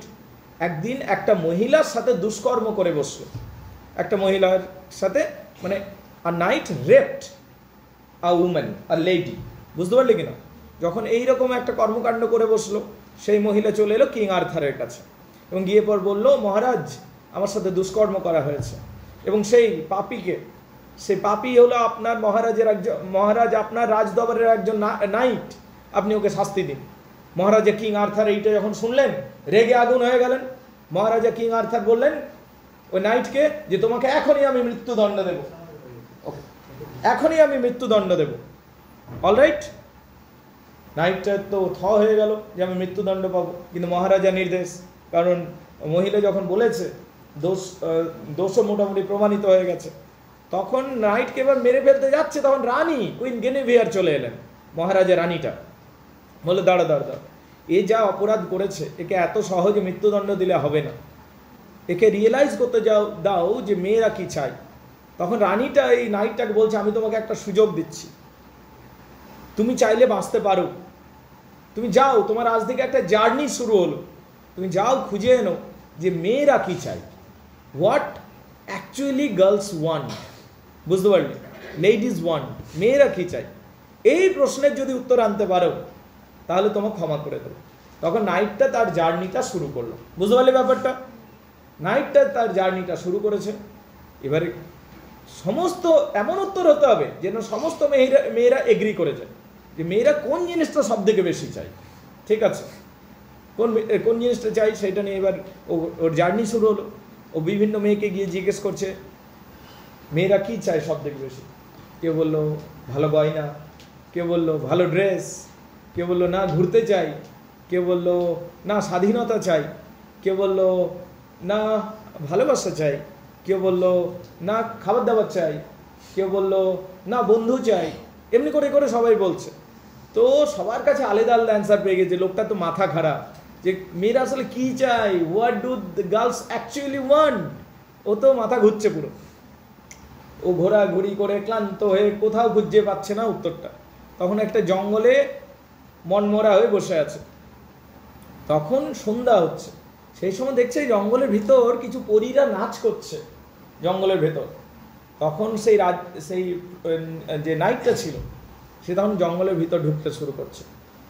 একদিন একটা মহিলার সাথে দুষ্কর্ম করে বসলো। একটা মহিলার সাথে, মানে a knight raped a woman, a lady. বুঝতে পারলি কিনা? যখন এইরকম একটা কর্মকাণ্ড করে বসলো, সেই মহিলা চলে এলো কিং আর্থারের কাছে এবং গিয়ে পর বললো, মহারাজ আমার সাথে দুষ্কর্ম করা হয়েছে, এবং সেই পাপী হলো আপনার মহারাজ আপনার রাজদরবারের একজন নাইট, আপনি ওকে শাস্তি দিন। মহারাজা কিং আর্থার এইটা যখন শুনলেন রেগে আগুন হয়ে গেলেন। মহারাজা কিং আর্থার বললেন ওই নাইটকে যে তোমাকে এখনই আমি মৃত্যুদণ্ড দেব। এখনই আমি মৃত্যুদণ্ড দেব। অলরাইট, নাইটটা তো হয়ে গেল যে আমি মৃত্যুদণ্ড পাবো, কিন্তু মহারাজা নির্দেশ, কারণ মহিলা যখন বলেছে দোষও মোটামুটি প্রমাণিত হয়ে গেছে, তখন নাইটকে এবার মেরে ফেলতে যাচ্ছে, তখন রানী কুইন গেনিভিয়ার চলে এলেন, মহারাজা রানীটা বলে দাঁড়া, এ যা অপরাধ করেছে একে এত সহজে মৃত্যুদণ্ড দিলে হবে না, একে রিয়েলাইজ করতে দাও যে মেয়েরা কি চাই। তখন রানীটা এই নাইটটাকে বলছে, আমি তোমাকে একটা সুযোগ দিচ্ছি, তুমি চাইলে বাঁচতে পারো, তুমি যাও, তোমার আজ থেকে একটা জার্নি শুরু হলো, তুমি যাও খুঁজে এনো যে মেয়েরা কি চাই, হোয়াট অ্যাকচুয়ালি গার্লস ওয়ান্ট, বুঝতে পারলে, লেডিজ ওয়ান্ট, মেয়েরা কি চাই, এই প্রশ্নের যদি উত্তর আনতে পারো তাহলে তোমাকে ক্ষমা করে দেবো। তখন নাইটটা তার জার্নিটা শুরু করলো, বুঝতে পারলে ব্যাপারটা, নাইটটা তার জার্নিটা শুরু করেছে। এবারে সমস্ত এমন উত্তর হতে হবে যেন সমস্ত মেয়েরা এগ্রি করে যায় যে মেয়েরা কোন জিনিসটা সব থেকে বেশি চাই, ঠিক আছে, কোন জিনিসটা চাই সেটা নিয়ে এবার ওর জার্নি শুরু হলো। ও বিভিন্ন মেয়েকে গিয়ে জিজ্ঞেস করছে মেয়েরা কি চায় সব থেকে বেশি। কেউ বললো ভালো গয়না, কেউ বললো ভালো ড্রেস, কেউ বললো না ঘুরতে চাই, কেউ বললো না স্বাধীনতা চাই, কেউ বললো না ভালোবাসা চাই, কেউ বললো না খাবার দাবার চাই, কেউ বললো না বন্ধু চাই, এমনি করে করে সবাই বলছে। তো সবার কাছে আলাদা আলাদা অ্যান্সার পেয়ে গেছে, লোকটা তো মাথা খারাপ যে মেয়েরা আসলে কি চাই, what do the girls actually want, ও তো মাথা ঘুরছে পুরো। ও ঘোরাঘুরি করে ক্লান্ত হয়ে কোথাও খুঁজে পাচ্ছে না উত্তরটা। তখন একটা জঙ্গলে মনমরা হয়ে বসে আছে, তখন সন্ধ্যা হচ্ছে, সেই সময় দেখছে জঙ্গলের ভিতর কিছু পরীরা নাচ করছে জঙ্গলের ভেতর। তখন সেই যে নাইটটা ছিল সে তখন জঙ্গলের ভিতর ঢুকতে শুরু করছে।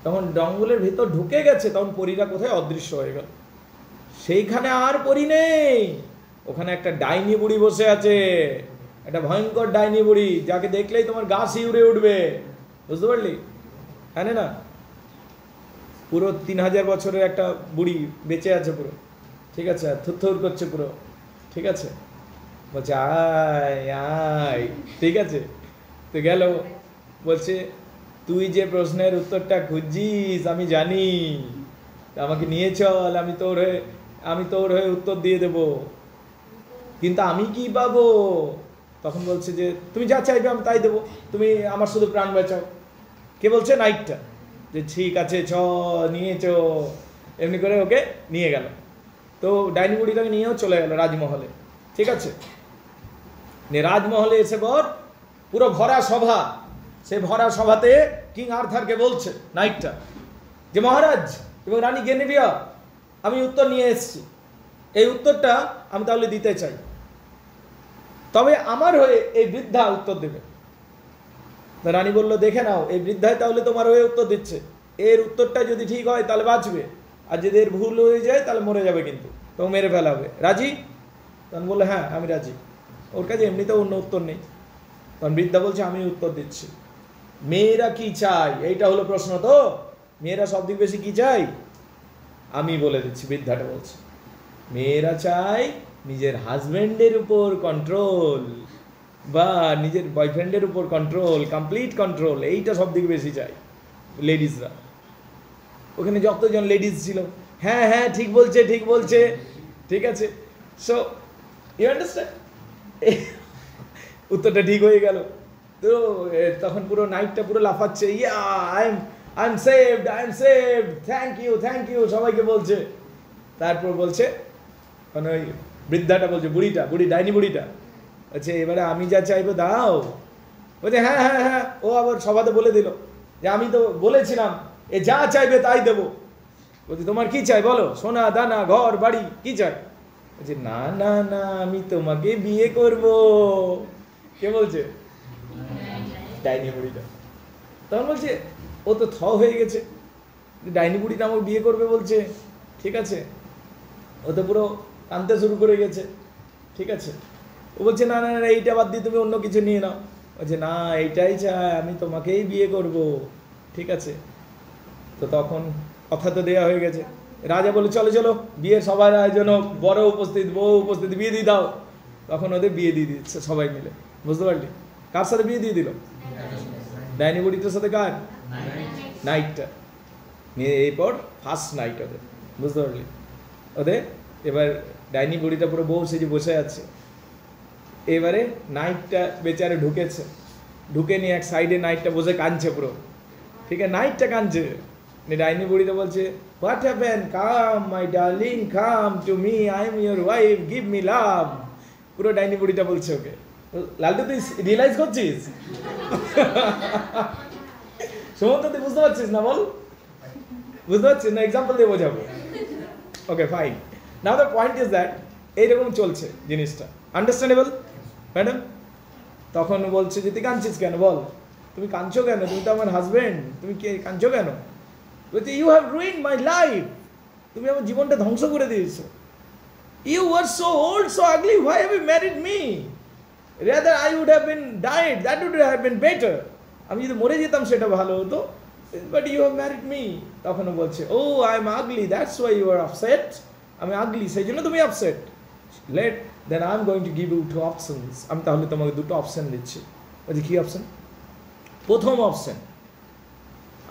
তখন জঙ্গলের ভিতর ঢুকে গেছে, তখন পরীরা কোথায় অদৃশ্য হয়ে গেল, সেইখানে আর পরী নেই, ওখানে একটা ডাইনি বুড়ি বসে আছে, একটা ভয়ঙ্কর ডাইনি বুড়ি, যাকে দেখলেই তোমার গা শিউরে উঠবে, বুঝতে পারলি, হ্যাঁ না, পুরো 3000 বছরের একটা বুড়ি বেঁচে আছে পুরো, ঠিক আছে, থুর করছে পুরো, ঠিক আছে, বলছে আয় আয়, ঠিক আছে। তো গেল, বলছে তুই যে প্রশ্নের উত্তরটা খুঁজছিস আমি জানি, আমাকে নিয়ে চল, আমি তোর হয়ে উত্তর দিয়ে দেব, কিন্তু আমি কি পাবো? তখন বলছে যে তুমি যা চাইবে আমি তাই দেবো, তুমি আমার শুধু প্রাণ বাঁচাও। কে বলছে? নাইটটা, যে ঠিক আছে চ নিয়ে চো, এমনি করে ওকে নিয়ে গেল। তো ডাইনি বুড়িটাকে নিয়েও চলে গেল রাজমহলে, ঠিক আছে। রাজমহলে এসে পর পুরো ভরা সভা, সে ভরা সভাতে কিং আর্থারকে বলছে নাইটটা যে মহারাজ এবং রানী গেনিভিয়া, আমি উত্তর নিয়ে এসেছি, এই উত্তরটা আমি তাহলে দিতে চাই, তবে আমার হয়ে এই বৃদ্ধা উত্তর দেবে। রানী বলল দেখে নাও, এই বৃদ্ধায় তাহলে তোমার হয়ে উত্তর দিচ্ছে, এর উত্তরটা যদি ঠিক হয় তাহলে বাঁচবে, আর যদি এর ভুল হয়ে যায় তাহলে মরে যাবে, কিন্তু তো মেরে ফেলা হবে, রাজি? তখন বললো হ্যাঁ আমি রাজি, ওর কাছে এমনিতেও অন্য উত্তর নেই। তখন বৃদ্ধা বলছে আমি উত্তর দিচ্ছি, মেয়েরা কি চাই, এইটা হলো প্রশ্ন, তো মেয়েরা সব থেকে বেশি কি চাই আমি বলে দিচ্ছি। বৃদ্ধাটা বলছে মেয়েরা চাই নিজের হাজব্যান্ডের উপর কন্ট্রোল, বা নিজের বয়ফ্রেন্ডের উপর কন্ট্রোল, কমপ্লিট কন্ট্রোল, এইটা সব থেকে বেশি চাই লেডিসরা। ওখানে যতজন লেডিস ছিল হ্যাঁ হ্যাঁ ঠিক বলছে ঠিক বলছে, ঠিক আছে। সো ইউ আন্ডারস্ট্যান্ড, উত্তরটা ঠিক হয়ে গেল। তো তখন পুরো নাইটটা পুরো লাফাচ্ছে, yeah I am saved, thank you সবাইকে বলছে। তারপর বলছে মানে ওই বৃদ্ধাটা বলছে, বুড়ি ডাইনি বুড়িটা আচ্ছা এবারে আমি যা চাইবো দাও। বলছে হ্যাঁ হ্যাঁ হ্যাঁ, ও আবার সভাতে বলে দিল যে আমি তো বলেছিলাম এ যা চাইবে তাই দেবো। বলছে তোমার কি চাই বলো, সোনা দানা ঘর বাড়ি কি চাই? বলছে না না না আমি তোমাকে বিয়ে করব। কে বলছে? ডাইনি বুড়িটা। তখন বলছে ও তো হয়ে গেছে, ডাইনি বুড়িটা আমাকে বিয়ে করবে বলছে, ঠিক আছে। ও তো পুরো কাঁদতে শুরু করে গেছে, ঠিক আছে। ও বলছে না না না এইটা বাদ দিয়ে তুমি অন্য কিছু নিয়ে নাও। বলছে না এইটাই চাই, আমি তোমাকেই বিয়ে করব, ঠিক আছে। তো তখন কথা তো দেওয়া হয়ে গেছে, রাজা বলে চলো চলো বিয়ের সবার আয়োজন, বড় উপস্থিত, বউ উপস্থিত, বিয়ে দিয়ে দাও। তখন ওদের বিয়ে দিয়ে দিচ্ছে সবাই মিলে, বুঝতে পারলি? কার সাথে বিয়ে দিয়ে দিল? ডাইনি বুড়িটার সাথে। কার? নাইটটা নিয়ে এরপর ফার্স্ট নাইট ওদের, বুঝতে পারলি? ওদের এবার ডাইনি বুড়িটা পুরো বউ সেজে বসে আছে। এবারে নাইটটা বেচারে ঢুকেছে, ঢুকে নিয়ে এক সাইডে নাইটটা বসে কাঁদছে পুরো, ঠিক আছে? নাইটটা কাঁদছে, ডাইনি বুড়িটা বলছে what happen, come my darling, come to me, I am your wife, give me love. পুরো ডাইনি বুড়িটা বলছে ওকে। লালটু তুই রিয়েলাইজ করছিস? সুমন্ত তুই বুঝতে পারছিস না? বল, বুঝতে পারছিস না? এক্সাম্পল দিয়ে বোঝাবো। Okay fine. Now the point is that এইরকম চলছে জিনিসটা, আন্ডারস্ট্যান্ডেবল ম্যাডাম? তখন বলছে যে তুই কাঁদছিস কেন, বল তুমি কাঁদছো কেন, তুমি তো আমার হাজবেন্ড, তুমি কে কাঁদছো কেন? বলছে you have ruined my life, তুমি আমার জীবনটা ধ্বংস করে দিয়েছো। You were so old, so ugly, why have you married me? Rather I would have been died, that would have been better. আমি যদি মরে যেতাম সেটা ভালো হতো, but you have married me. তখনও বলছে ও I am ugly, that's why you are upset. আমি আগলি সেই জন্য তুমি upset. Let then I am going to give you two options. আমি তাহলে তোমাকে দুটো অপশন দিচ্ছি। বলছি কী অপশন? প্রথম অপশন,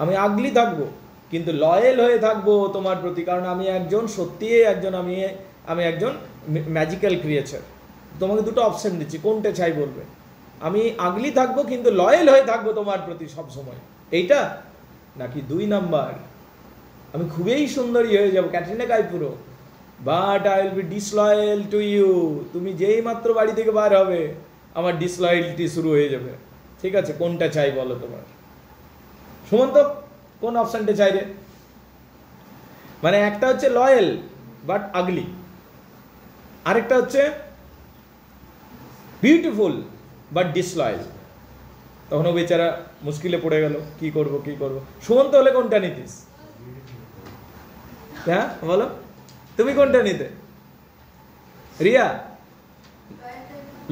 আমি আগলি থাকবো কিন্তু লয়েল হয়ে থাকবো তোমার প্রতি, কারণ আমি একজন সত্যিই একজন আমি একজন ম্যাজিক্যাল ক্রিয়েচার। তোমাকে দুটো অপশন দিচ্ছি, কোনটা চাই বলবে? আমি আগলি থাকবো কিন্তু লয়েল হয়ে থাকবো তোমার প্রতি সব সময়, এইটা? নাকি 2 নাম্বার, আমি খুবই সুন্দরী হয়ে যাবো, ক্যাটরিনা কাইফ পুরো, but I will be disloyal to you. তুমি যেই মাত্র বাড়ি থেকে বার হবে আমার ডিসলয়েলটি শুরু হয়ে যাবে। ঠিক আছে, কোনটা চাই বলো তোমার? সুমন্ত কোন অপশনটা চাই রে? মানে একটা হচ্ছে লয়েল বাট আগলি, আরেকটা হচ্ছে বিউটিফুল বাট ডিসলয়েল। তখন ও বেচারা মুশকিলে পড়ে গেল, কি করব কি করব। সুমন্ত হলে কোনটা নিতিস? হ্যাঁ বলো, তুমি কোনটা নিতে? রিয়া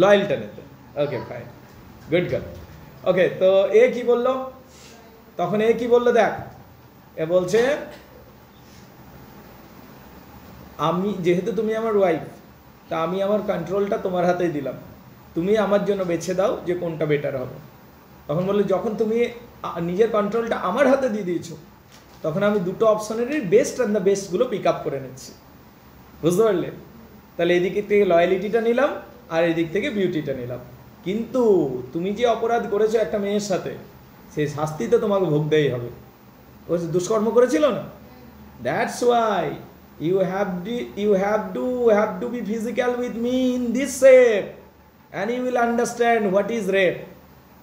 লয়েলটা নিতে। Okay fine, good girl. Okay, তো এ কি বললো তখন? এ কি বললো দেখ, এ বলছে আমি যেহেতু তুমি আমার ওয়াইফ, তা আমি আমার কন্ট্রোলটা তোমার হাতেই দিলাম, তুমি আমার জন্য বেছে দাও যে কোনটা বেটার হবে। তখন বললো যখন তুমি নিজের কন্ট্রোলটা আমার হাতে দিয়ে দিয়েছো, তখন আমি দুটো অপশনেরই বেস্ট অ্যান্ড দ্য বেস্টগুলো পিক আপ করে নিচ্ছি, বুঝতে পারলে? তাহলে এদিক থেকে লয়ালিটিটা নিলাম আর এদিক থেকে বিউটিটা নিলাম। কিন্তু তুমি যে অপরাধ করেছো একটা মেয়ের সাথে, সেই শাস্তি তো তোমাকে ভোগতেই হবে। ও দুষ্কর্ম করেছিল না? That's why you have to be physical with me in this shape and you will understand what is rape.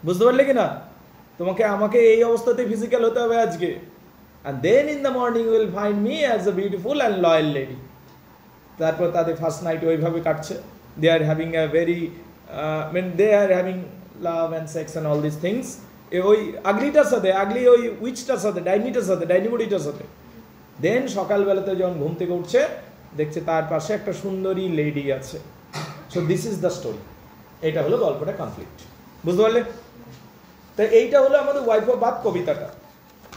বুঝতে পারলে কি না? তোমাকে আমাকে এই অবস্থাতে ফিজিক্যাল হতে হবে আজকে, and then in the morning you will find me as a beautiful and loyal lady. তারপর তাদের ফার্স্ট নাইট ওইভাবে কাটছে। they are having a very they are having love and sex and all these things. ওই আগলিটার সাথে, আগলি ওই উইচটার সাথে, ডাইনিটার সাথে, ডাইনি বুড়িটার সাথে। দেন সকালবেলাতে যখন ঘুম থেকে উঠছে, দেখছে তার পাশে একটা সুন্দরী লেডি আছে। So this is the story. এটা হলো গল্পটা কমপ্লিট, বুঝতে পারলে? তো এইটা হলো আমাদের ওয়াইফ অফ বাথ কবিতাটা।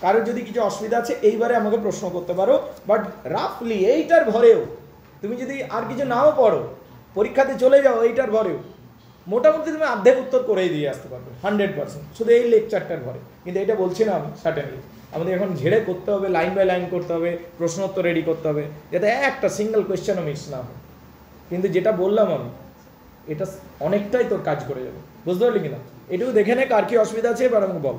কারোর যদি কিছু অসুবিধা আছে এইবারে আমাকে প্রশ্ন করতে পারো, বাট রাফলি এইটার ভরেও তুমি যদি আর কিছু নাও পড়ো, পরীক্ষাতে চলে যাও এইটার ভরেও মোটামুটি তুমি অর্ধেক উত্তর করেই দিয়ে আসতে পারবে 100%, শুধু এই লেকচারটার ভরে। কিন্তু এটা বলছি না আমি, সার্টেনলি আমাদের এখন ঝেড়ে করতে হবে, লাইন বাই লাইন করতে হবে, প্রশ্নোত্তর রেডি করতে হবে, যাতে একটা সিঙ্গেল কোয়েশ্চেনও মিস না হয়। কিন্তু যেটা বললাম আমি, এটা অনেকটাই তোর কাজ করে যাবে, বুঝতে পারলি কিনা? এটুকু দেখে নে কার কি অসুবিধা আছে, এবার আমাকে বল।